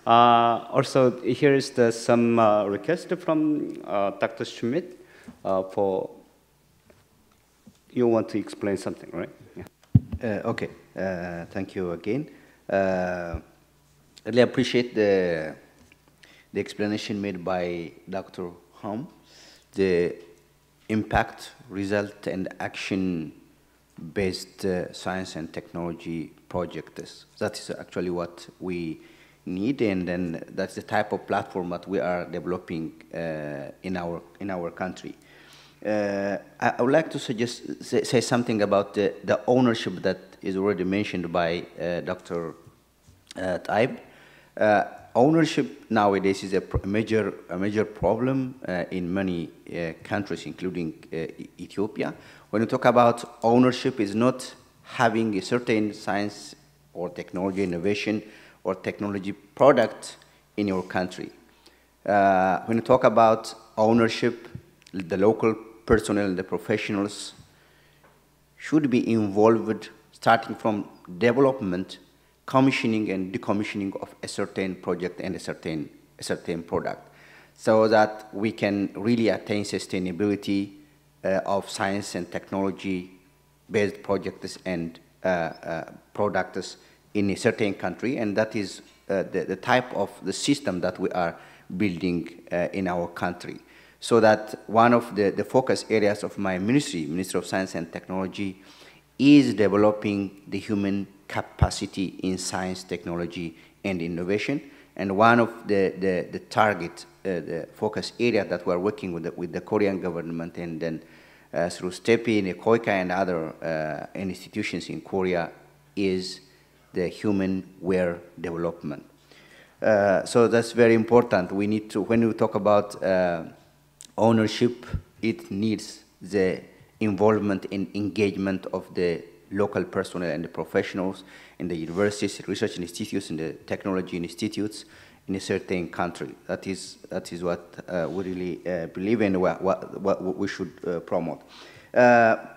Also, here is some request from Dr. Schmidt for. You want to explain something, right? Yeah. Okay. Thank you again. Really appreciate the explanation made by Dr. Hom, the impact, result, and action-based science and technology projects. That is actually what we need, and then that's the type of platform that we are developing in our country. I would like to say something about the ownership that is already mentioned by Dr. Taib. Ownership nowadays is a major problem in many countries, including Ethiopia. When you talk about ownership, is not having a certain science or technology innovation or technology product in your country. When you talk about ownership, the local personnel, the professionals should be involved starting from development, commissioning and decommissioning of a certain project and a certain product, so that we can really attain sustainability of science and technology-based projects and products in a certain country, and that is the type of the system that we are building in our country. So that one of the focus areas of my ministry, Ministry of Science and Technology, is developing the human capacity in science, technology, and innovation. And one of the target, the focus area that we are working with the Korean government, and then through Stepi, Koika, and other institutions in Korea, is the human-ware development. So that's very important. We need to, when we talk about ownership, it needs the involvement and engagement of the local personnel and the professionals in the universities, research institutes, and the technology institutes in a certain country. That is what we really believe in, what we should promote.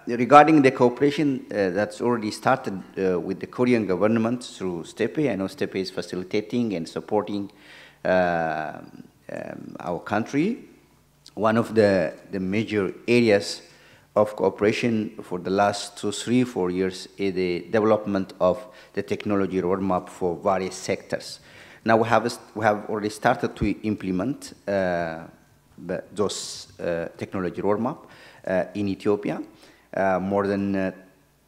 Regarding the cooperation that's already started with the Korean government through Stepi, I know Stepi is facilitating and supporting our country. One of the major areas of cooperation for the last 2, 3, 4 years is the development of the technology roadmap for various sectors. Now we have already started to implement those technology roadmap in Ethiopia. More than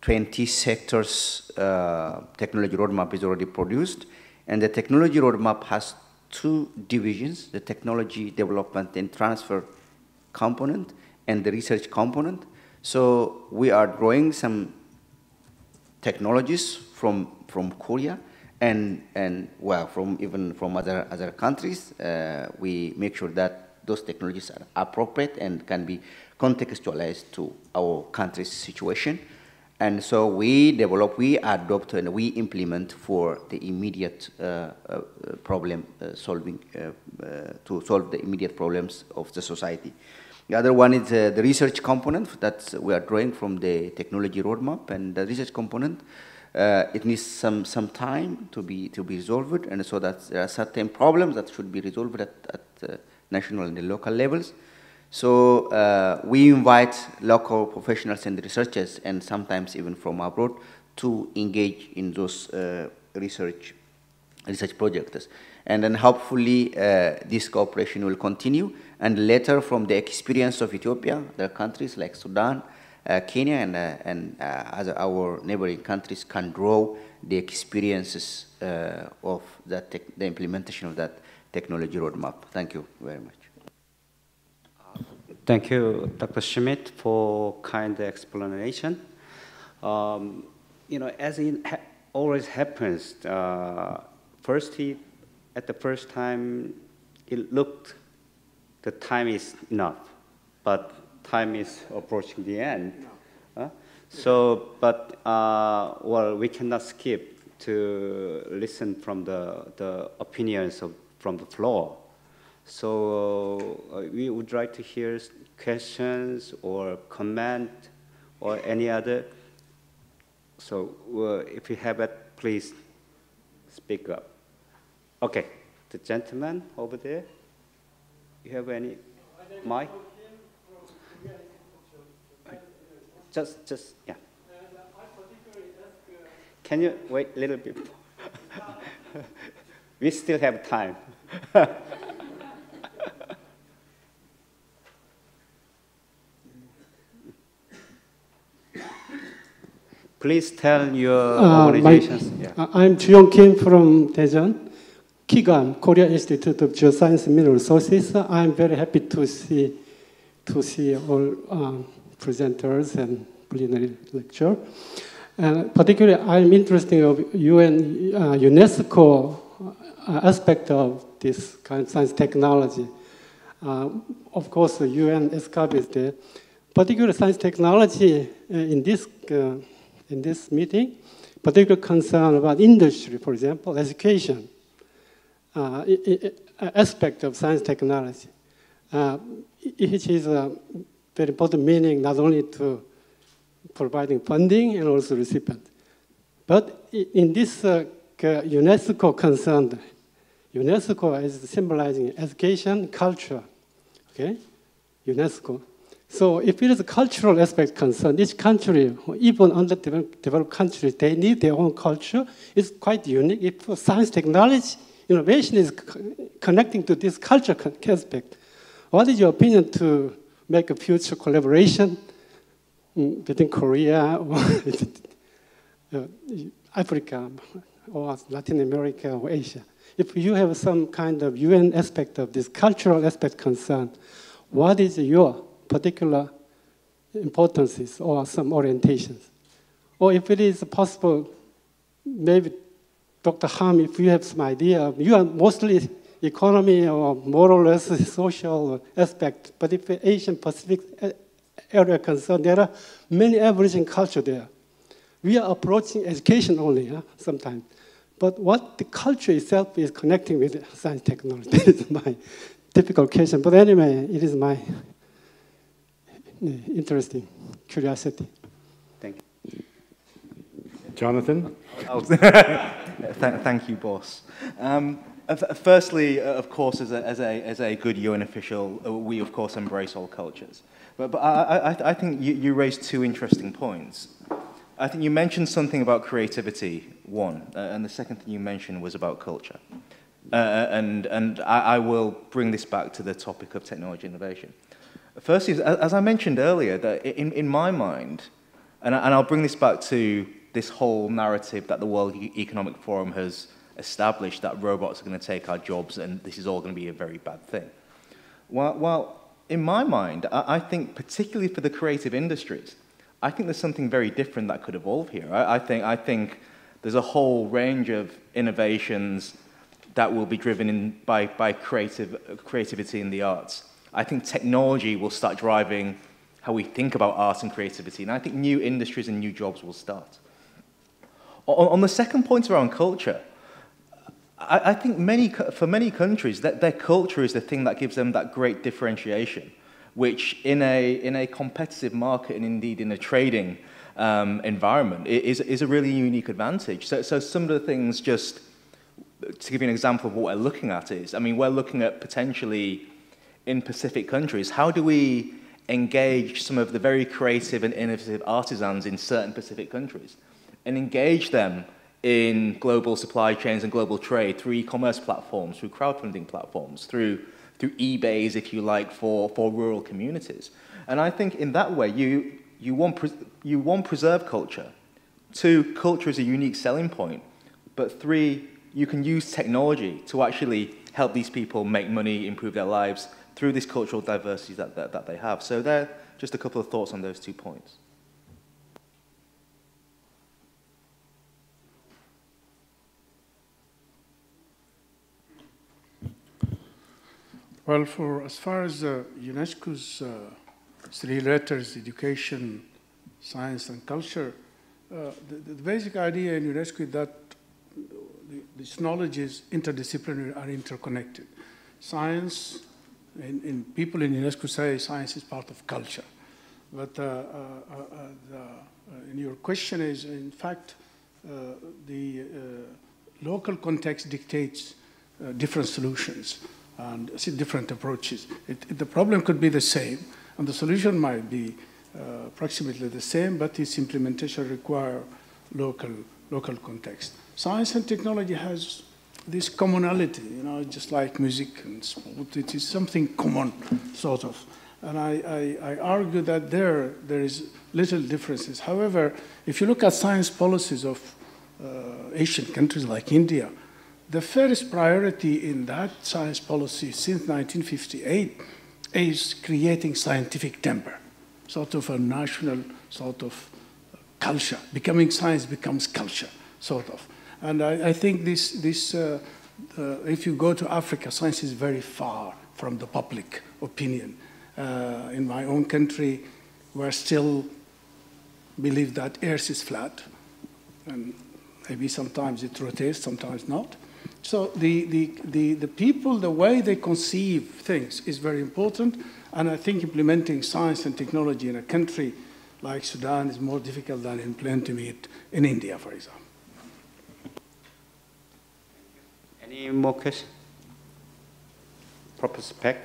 20 sectors technology roadmap is already produced, and the technology roadmap has 2 divisions: the technology development and transfer component and the research component. So we are drawing some technologies from Korea and well, even from other countries. We make sure that those technologies are appropriate and can be contextualized to our country's situation. And so we develop, we adopt, and we implement for the immediate problem solving, to solve the immediate problems of the society. The other one is the research component that we are drawing from the technology roadmap, and the research component, it needs some time to be resolved, and so that there are certain problems that should be resolved at national and the local levels. So we invite local professionals and researchers, and sometimes even from abroad, to engage in those research projects. And then hopefully this cooperation will continue. And later, from the experience of Ethiopia, there are countries like Sudan, Kenya, and our neighboring countries can draw the experiences of the implementation of that technology roadmap. Thank you very much. Thank you, Dr. Schmidt, for kind explanation. You know, as it always happens, at the first time, it looked the time is enough, but time is approaching the end. Well, we cannot skip to listen from the opinions from the floor. So we would like to hear questions or comment or any other. So if you have it, please speak up. Okay, the gentleman over there. You have any mic? Just yeah. Can you wait a little bit? We still have time. Please tell your organizations. I'm Juyong Kim from Daejeon, KIGAM, Korea Institute of Geoscience and Mineral Resources. I'm very happy to see all presenters and plenary lecture. And particularly, I'm interested in UNESCO aspect of this kind of science technology. Of course, the UN ESCAP is there. Particular science technology in this meeting, particular concern about industry, for example, education, aspect of science technology, which is a very important meaning not only to providing funding and also recipient. But in this UNESCO concerned, UNESCO is symbolizing education, culture, okay? UNESCO. So if it is a cultural aspect concerned, each country, even underdeveloped countries, they need their own culture. It's quite unique. If science, technology, innovation is connecting to this culture aspect, what is your opinion to make a future collaboration between Korea or Africa or Latin America or Asia? If you have some kind of UN aspect of this cultural aspect concerned, what is your particular importances or some orientations? Or if it is possible, maybe Dr. Ham, if you have some idea, you are mostly economy or more or less social aspect, but if Asian Pacific area concerned, there are many averaging culture there. We are approaching education only sometimes, but what the culture itself is connecting with science technology. That is my typical question, but anyway, it is my interesting curiosity. Thank you. Jonathan? Thank you, boss. Firstly, of course, as a good UN official, we of course embrace all cultures. But I think you raised two interesting points. I think you mentioned something about creativity, one, and the second thing you mentioned was about culture. And I will bring this back to the topic of technology innovation. Firstly, as I mentioned earlier, that in my mind, and I'll bring this back to this whole narrative that the World Economic Forum has established, that robots are going to take our jobs and this is all going to be a very bad thing. Well, in my mind, I think particularly for the creative industries, I think there's something very different that could evolve here. I think there's a whole range of innovations that will be driven by creativity in the arts. I think technology will start driving how we think about art and creativity, and I think new industries and new jobs will start. On the second point around culture, I think for many countries, their culture is the thing that gives them that great differentiation, which in a competitive market and indeed in a trading environment is a really unique advantage. So some of the things, just to give you an example of what we're looking at is, I mean, we're looking at potentially in Pacific countries, how do we engage some of the very creative and innovative artisans in certain Pacific countries and engage them in global supply chains and global trade through e-commerce platforms, through crowdfunding platforms, through eBays, if you like, for rural communities. And I think in that way, you one, preserve culture. Two, culture is a unique selling point. But three, you can use technology to actually help these people make money, improve their lives through this cultural diversity that they have. So there are just a couple of thoughts on those 2 points. Well, as far as UNESCO's 3 letters, education, science, and culture, the basic idea in UNESCO is that this knowledge is interdisciplinary and interconnected. Science, in people in UNESCO say science is part of culture. But in your question is, in fact, the local context dictates different solutions and different approaches. The problem could be the same, and the solution might be approximately the same, but its implementation require local context. Science and technology has this commonality, just like music and sport. It is something common, sort of. And I argue that there is little differences. However, if you look at science policies of Asian countries like India, the first priority in that science policy since 1958 is creating scientific temper, sort of a national sort of culture. Science becomes culture, sort of. And I think if you go to Africa, science is very far from the public opinion. In my own country, we still believe that Earth is flat, and maybe sometimes it rotates, sometimes not. So the people, the way they conceive things is very important, and I think implementing science and technology in a country like Sudan is more difficult than implementing it in India, for example. Any more questions? Professor Peck?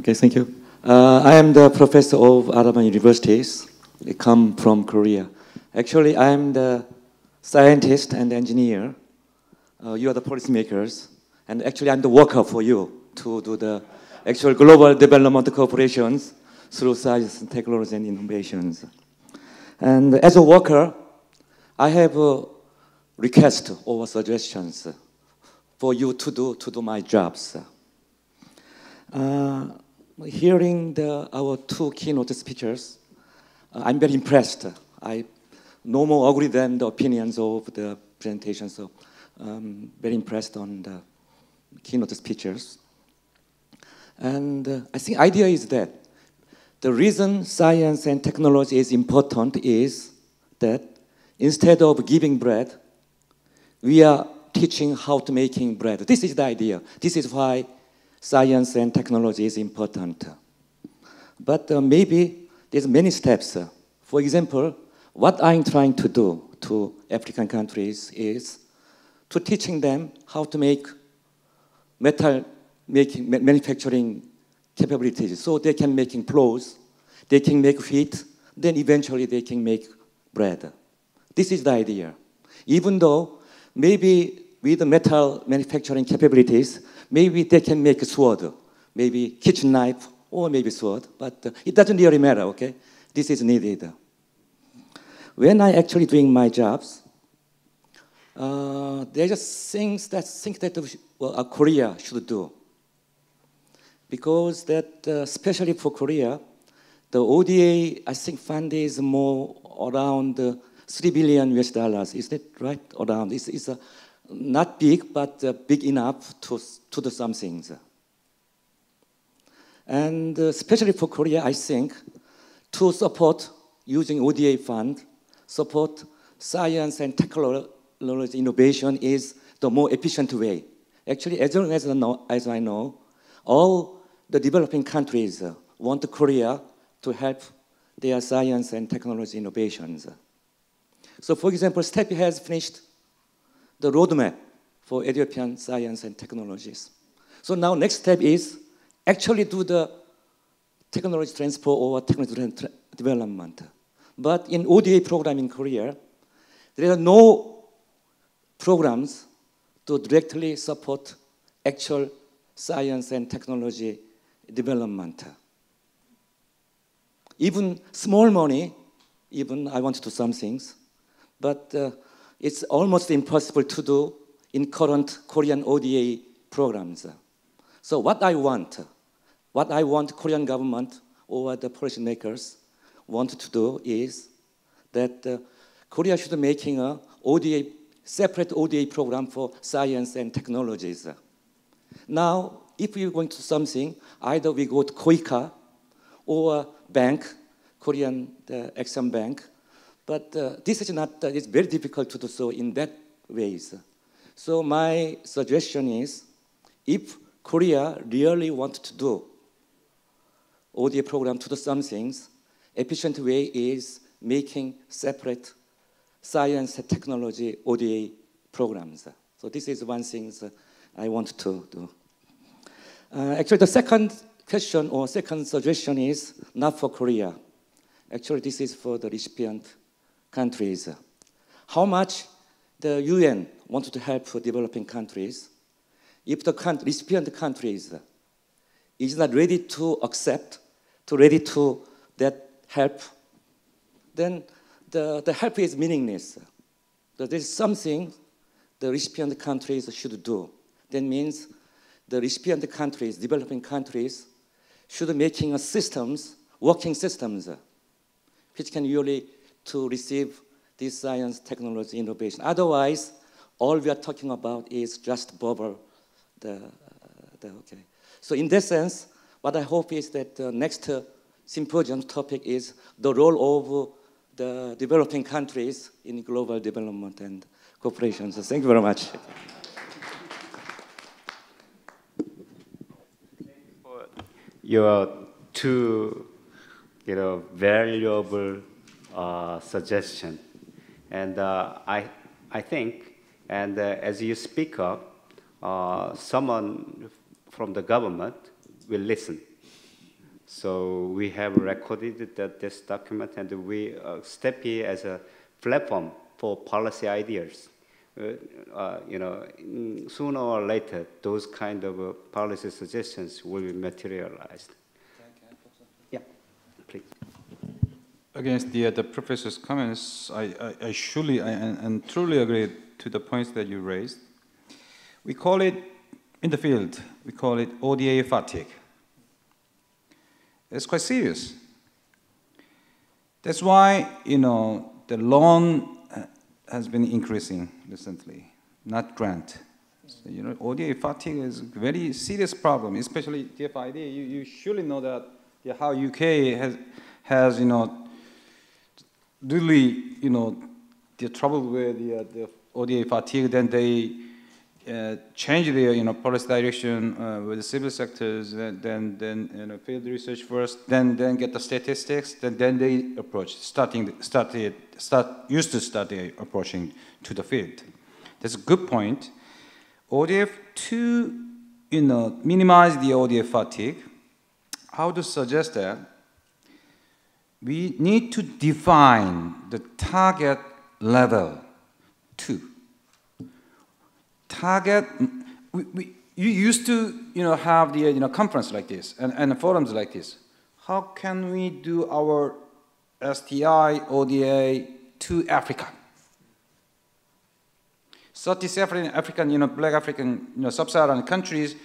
Okay, thank you. I am the professor of Araman Universities. I come from Korea. Actually, I am the scientist and engineer. You are the policymakers. And actually, I'm the worker for you to do the actual global development cooperations through science, technology, and innovations. And as a worker, I have a request or suggestions for you to do my jobs. Hearing our two keynote speakers, I'm very impressed. I no more agree than the opinions of the presentation, so I'm very impressed on the keynote speakers. And I think idea is that the reason science and technology is important is that instead of giving bread, we are teaching how to making bread. This is the idea. This is why science and technology is important. But maybe there's many steps. For example, what I'm trying to do to African countries is to teaching them how to make manufacturing capabilities, so they can making clothes, they can make wheat, then eventually they can make bread. This is the idea. Even though maybe with the metal manufacturing capabilities, maybe they can make a sword, maybe kitchen knife, or maybe sword, but it doesn't really matter, okay? This is needed. When I actually doing my jobs, there are just things that Korea should do. Because that, especially for Korea, the ODA, I think, fund is more around $3 billion US dollars. Is that right? Around. It's not big, but big enough to do some things. And especially for Korea, I think, to support using ODA fund, support science and technology innovation is the more efficient way. Actually, as long as I know, all the developing countries want Korea to help their science and technology innovations. So, for example, Stepi has finished the roadmap for Ethiopian science and technologies. So now next step is actually do the technology transfer or technology development. But in ODA program in Korea, there are no programs to directly support actual science and technology development. Even small money, even I want to do some things, but it's almost impossible to do in current Korean ODA programs. So what I want Korean government or the policymakers want to do is that Korea should be making a separate ODA program for science and technologies. Now, if we're going to something, either we go to KOICA or bank, Korean Exim Bank, but this is not, it's very difficult to do so in that ways. So my suggestion is, if Korea really wants to do ODA program to do some things, efficient way is making separate science and technology ODA programs. So this is one thing I want to do. Actually, the second question or second suggestion is not for Korea. Actually, this is for the recipient countries. How much the UN wanted to help for developing countries? If the recipient countries is not ready to accept, ready to that help, then the help is meaningless. There is something the recipient countries should do. That means the recipient countries, developing countries, should be making systems, working systems, which can really to receive this science, technology, innovation. Otherwise, all we are talking about is just bubble. Okay. So in that sense, what I hope is that the next symposium topic is the role of the developing countries in global development and cooperation. So thank you very much. Your two, valuable suggestion, and I think, and as you speak up, someone from the government will listen. So we have recorded this document, and we Stepi as a platform for policy ideas. Sooner or later, those kind of policy suggestions will be materialized. Yeah, please. Against the professor's comments, I surely and truly agree to the points that you raised. We call it, in the field, we call it ODA fatigue. It's quite serious. That's why, the loan has been increasing recently, not grant. So, ODA fatigue is a very serious problem, especially DFID. You surely know that how UK has really, the trouble with the ODA fatigue. Then they change their, policy direction with the civil sectors. Then field research first. Then get the statistics. Then they approach used to start approaching to the field. That's a good point. ODF to minimize the ODF fatigue. How to suggest that? We need to define the target level too. Target. You used to have the conference like this and forums like this. How can we do our STI ODA to Africa? 37 African, Black African, sub-Saharan countries.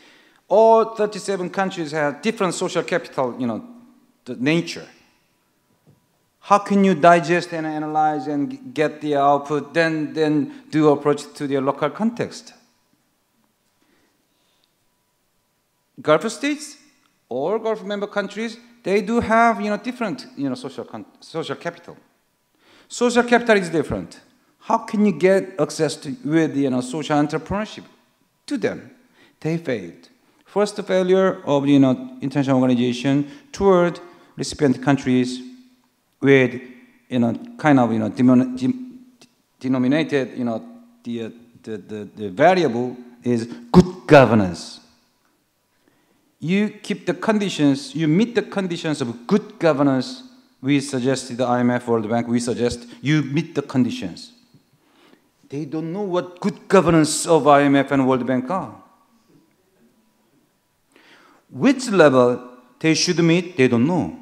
All 37 countries have different social capital, the nature. How can you digest and analyze and get the output, then do approach to the local context? Gulf states or Gulf member countries, they do have different social capital. Social capital is different. How can you get access to with the social entrepreneurship to them? They failed. First failure of the international organization toward recipient countries with kind of denominated the variable is good governance. You keep the conditions, you meet the conditions of good governance. We suggested the IMF, World Bank, we suggest you meet the conditions. They don't know what good governance of IMF and World Bank are. Which level they should meet, they don't know.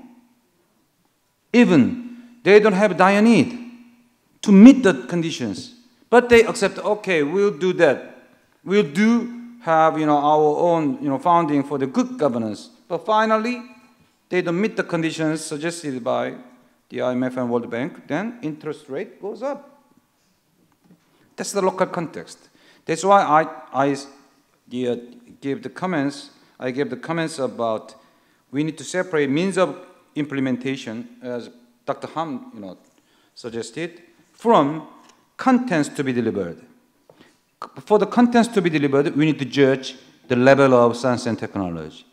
Even they don't have dire need to meet the conditions, but they accept, okay, we'll do that. We'll have our own founding for the good governance. But finally, they don't meet the conditions suggested by the IMF and World Bank, then interest rate goes up. That's the local context. That's why I gave the comments about we need to separate means of implementation, as Dr. Ham suggested, from contents to be delivered. For the contents to be delivered, we need to judge the level of science and technology.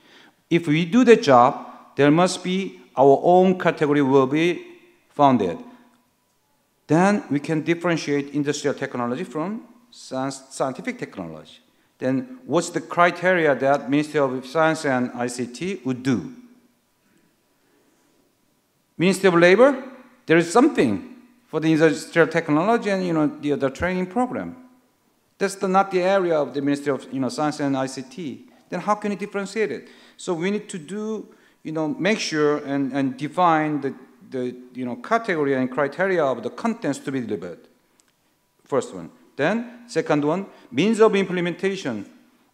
If we do the job, there must be our own category will be founded. Then we can differentiate industrial technology from scientific technology. Then what's the criteria that Ministry of Science and ICT would do? Ministry of Labor, there is something for the industrial technology and the training program. That's not the area of the Ministry of Science and ICT. Then how can you differentiate it? So we need to do, make sure and define the category and criteria of the contents to be delivered. First one. Then second one, means of implementation.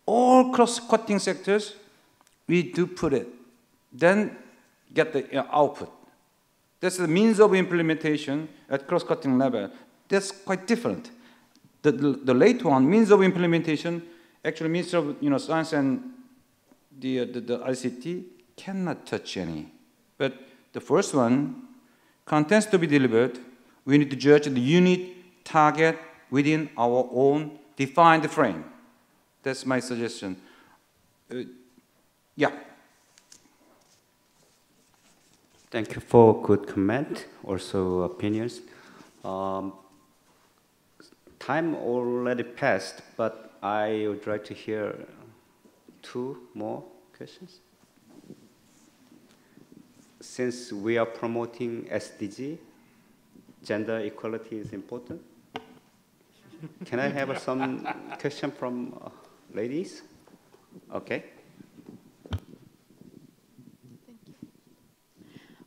All cross-cutting sectors, we do put it. Then get the output. That's the means of implementation at cross-cutting level. That's quite different. The late one, means of implementation, actually Minister of Science and the ICT cannot touch any. But the first one, contents to be delivered, we need to judge the unit target within our own defined frame. That's my suggestion. Yeah. Thank you for good comment, also opinions. Time already passed, but I would like to hear two more questions. since we are promoting SDG, gender equality is important. Can I have some question from ladies? Okay.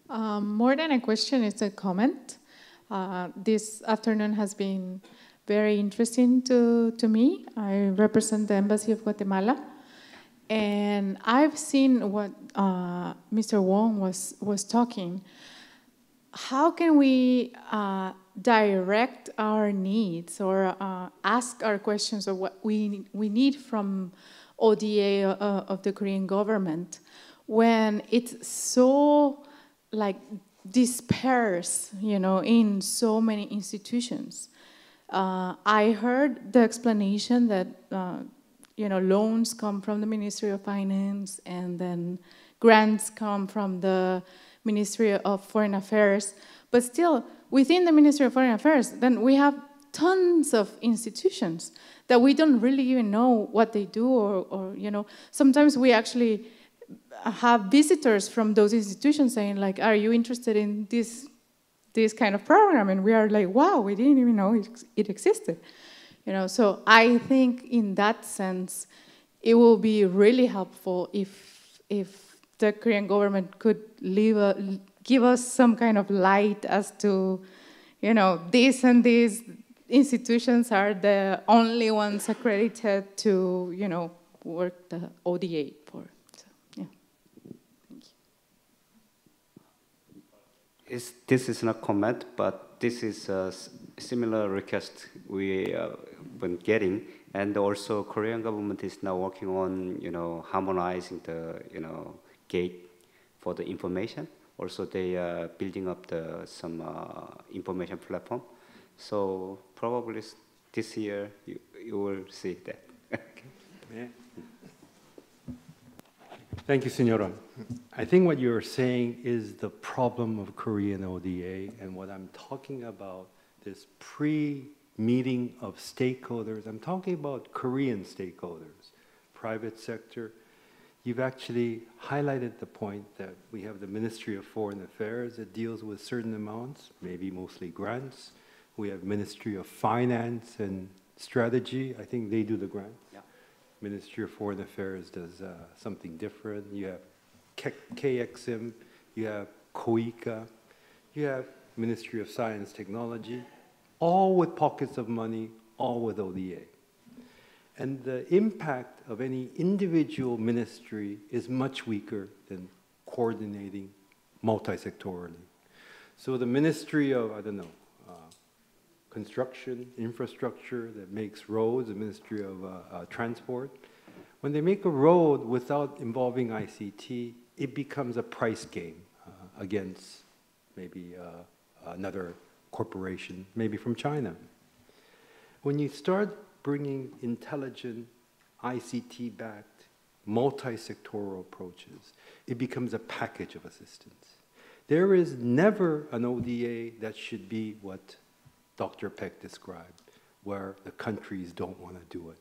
More than a question, it's a comment. This afternoon has been very interesting to me. I represent the Embassy of Guatemala. And I've seen what Mr. Wong was talking. How can we direct our needs or ask our questions of what we need from ODA of the Korean government when it's so like dispersed, you know, in so many institutions? I heard the explanation that you know, loans come from the Ministry of Finance and then grants come from the Ministry of Foreign Affairs. But still, within the Ministry of Foreign Affairs, then we have tons of institutions that we don't really even know what they do or you know, sometimes we actually have visitors from those institutions saying like, are you interested in this kind of program? And we are like, wow, we didn't even know it existed. You know, so I think in that sense, it will be really helpful if the Korean government could give us some kind of light as to, you know, this and these institutions are the only ones accredited to, you know, work the ODA for. So, yeah. Thank you. This is not a comment, but this is a similar request we been getting, and also Korean government is now working on, you know, harmonizing the, you know, gate for the information. Also, they are building up some information platform. So probably this year you will see that. Yeah. Thank you, Senora. I think what you're saying is the problem of Korean ODA, and what I'm talking about, this pre-meeting of stakeholders, I'm talking about Korean stakeholders, private sector. You've actually highlighted the point that we have the Ministry of Foreign Affairs that deals with certain amounts, maybe mostly grants. We have Ministry of Finance and Strategy. I think they do the grants. Yeah. Ministry of Foreign Affairs does something different. You have KXM, you have KOICA, you have Ministry of Science Technology, all with pockets of money, all with ODA. And the impact of any individual ministry is much weaker than coordinating multi-sectorally. So the Ministry of, I don't know, construction, infrastructure that makes roads, the Ministry of Transport, when they make a road without involving ICT, it becomes a price game against maybe another corporation, maybe from China. When you start bringing intelligent, ICT-backed, multi-sectoral approaches, it becomes a package of assistance. There is never an ODA that should be what Dr. Peck described, where the countries don't want to do it.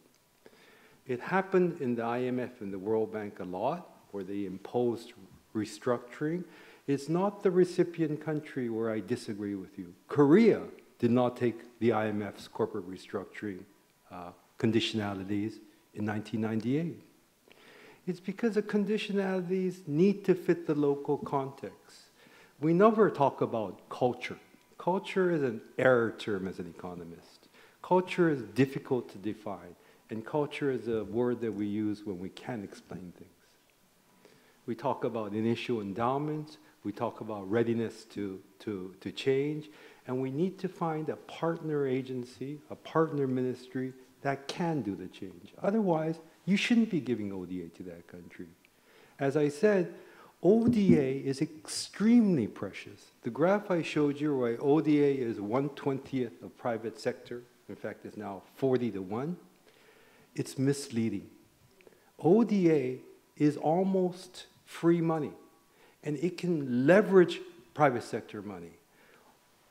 It happened in the IMF and the World Bank a lot, where they imposed restructuring. It's not the recipient country where I disagree with you. Korea did not take the IMF's corporate restructuring conditionalities in 1998. It's because the conditionalities need to fit the local context. We never talk about culture. Culture is an error term as an economist. Culture is difficult to define, and culture is a word that we use when we can't explain things. We talk about initial endowments, we talk about readiness to change, and we need to find a partner agency, a partner ministry that can do the change. Otherwise, you shouldn't be giving ODA to that country. As I said, ODA is extremely precious. The graph I showed you where ODA is 1/20th of private sector, in fact it's now 40-1, it's misleading. ODA is almost free money, and it can leverage private sector money.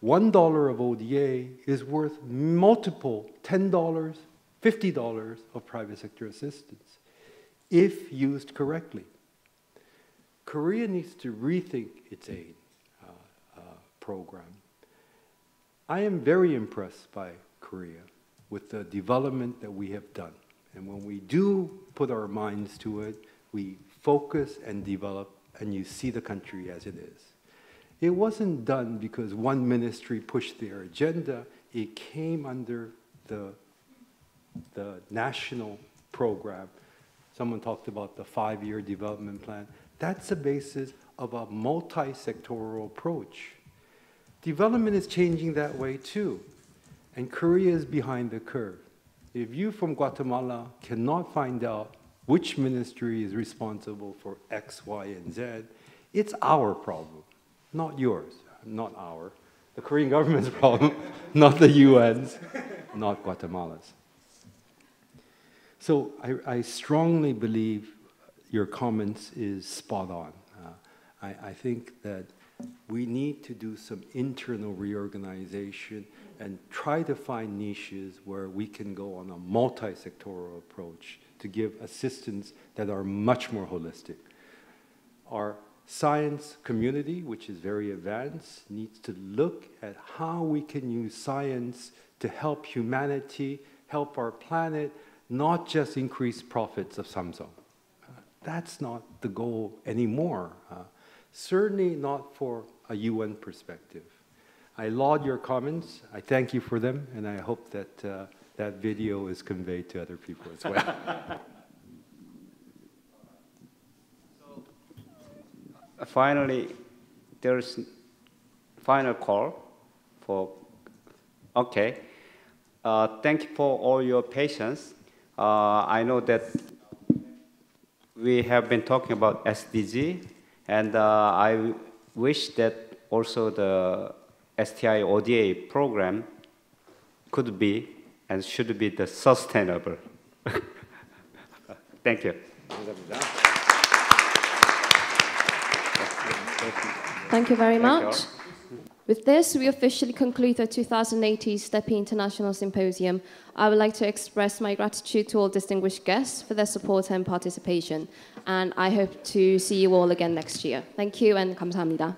$1 of ODA is worth multiple $10, $50 of private sector assistance, if used correctly. Korea needs to rethink its aid program. I am very impressed by Korea with the development that we have done. And when we do put our minds to it, we focus and develop, and you see the country as it is. It wasn't done because one ministry pushed their agenda. It came under the national program. Someone talked about the 5-year development plan. That's the basis of a multi-sectoral approach. Development is changing that way too. And Korea is behind the curve. If you from Guatemala cannot find out which ministry is responsible for X, Y, and Z, it's our problem, not yours, not our. The Korean government's problem, not the UN's, not Guatemala's. So I strongly believe your comments is spot on. I think that we need to do some internal reorganization and try to find niches where we can go on a multi-sectoral approach to give assistance that are much more holistic. Our science community, which is very advanced, needs to look at how we can use science to help humanity, help our planet, not just increase profits of Samsung. That's not the goal anymore. Certainly not for a UN perspective. I laud your comments. I thank you for them, and I hope that that video is conveyed to other people as well. Finally, there's final call for, okay. Thank you for all your patience. I know that we have been talking about SDG, and I wish that also the STI ODA program could be and should be the sustainable. Thank you. Thank you very much. With this, we officially conclude the 2018 Stepi International Symposium. I would like to express my gratitude to all distinguished guests for their support and participation. And I hope to see you all again next year. Thank you and 감사합니다.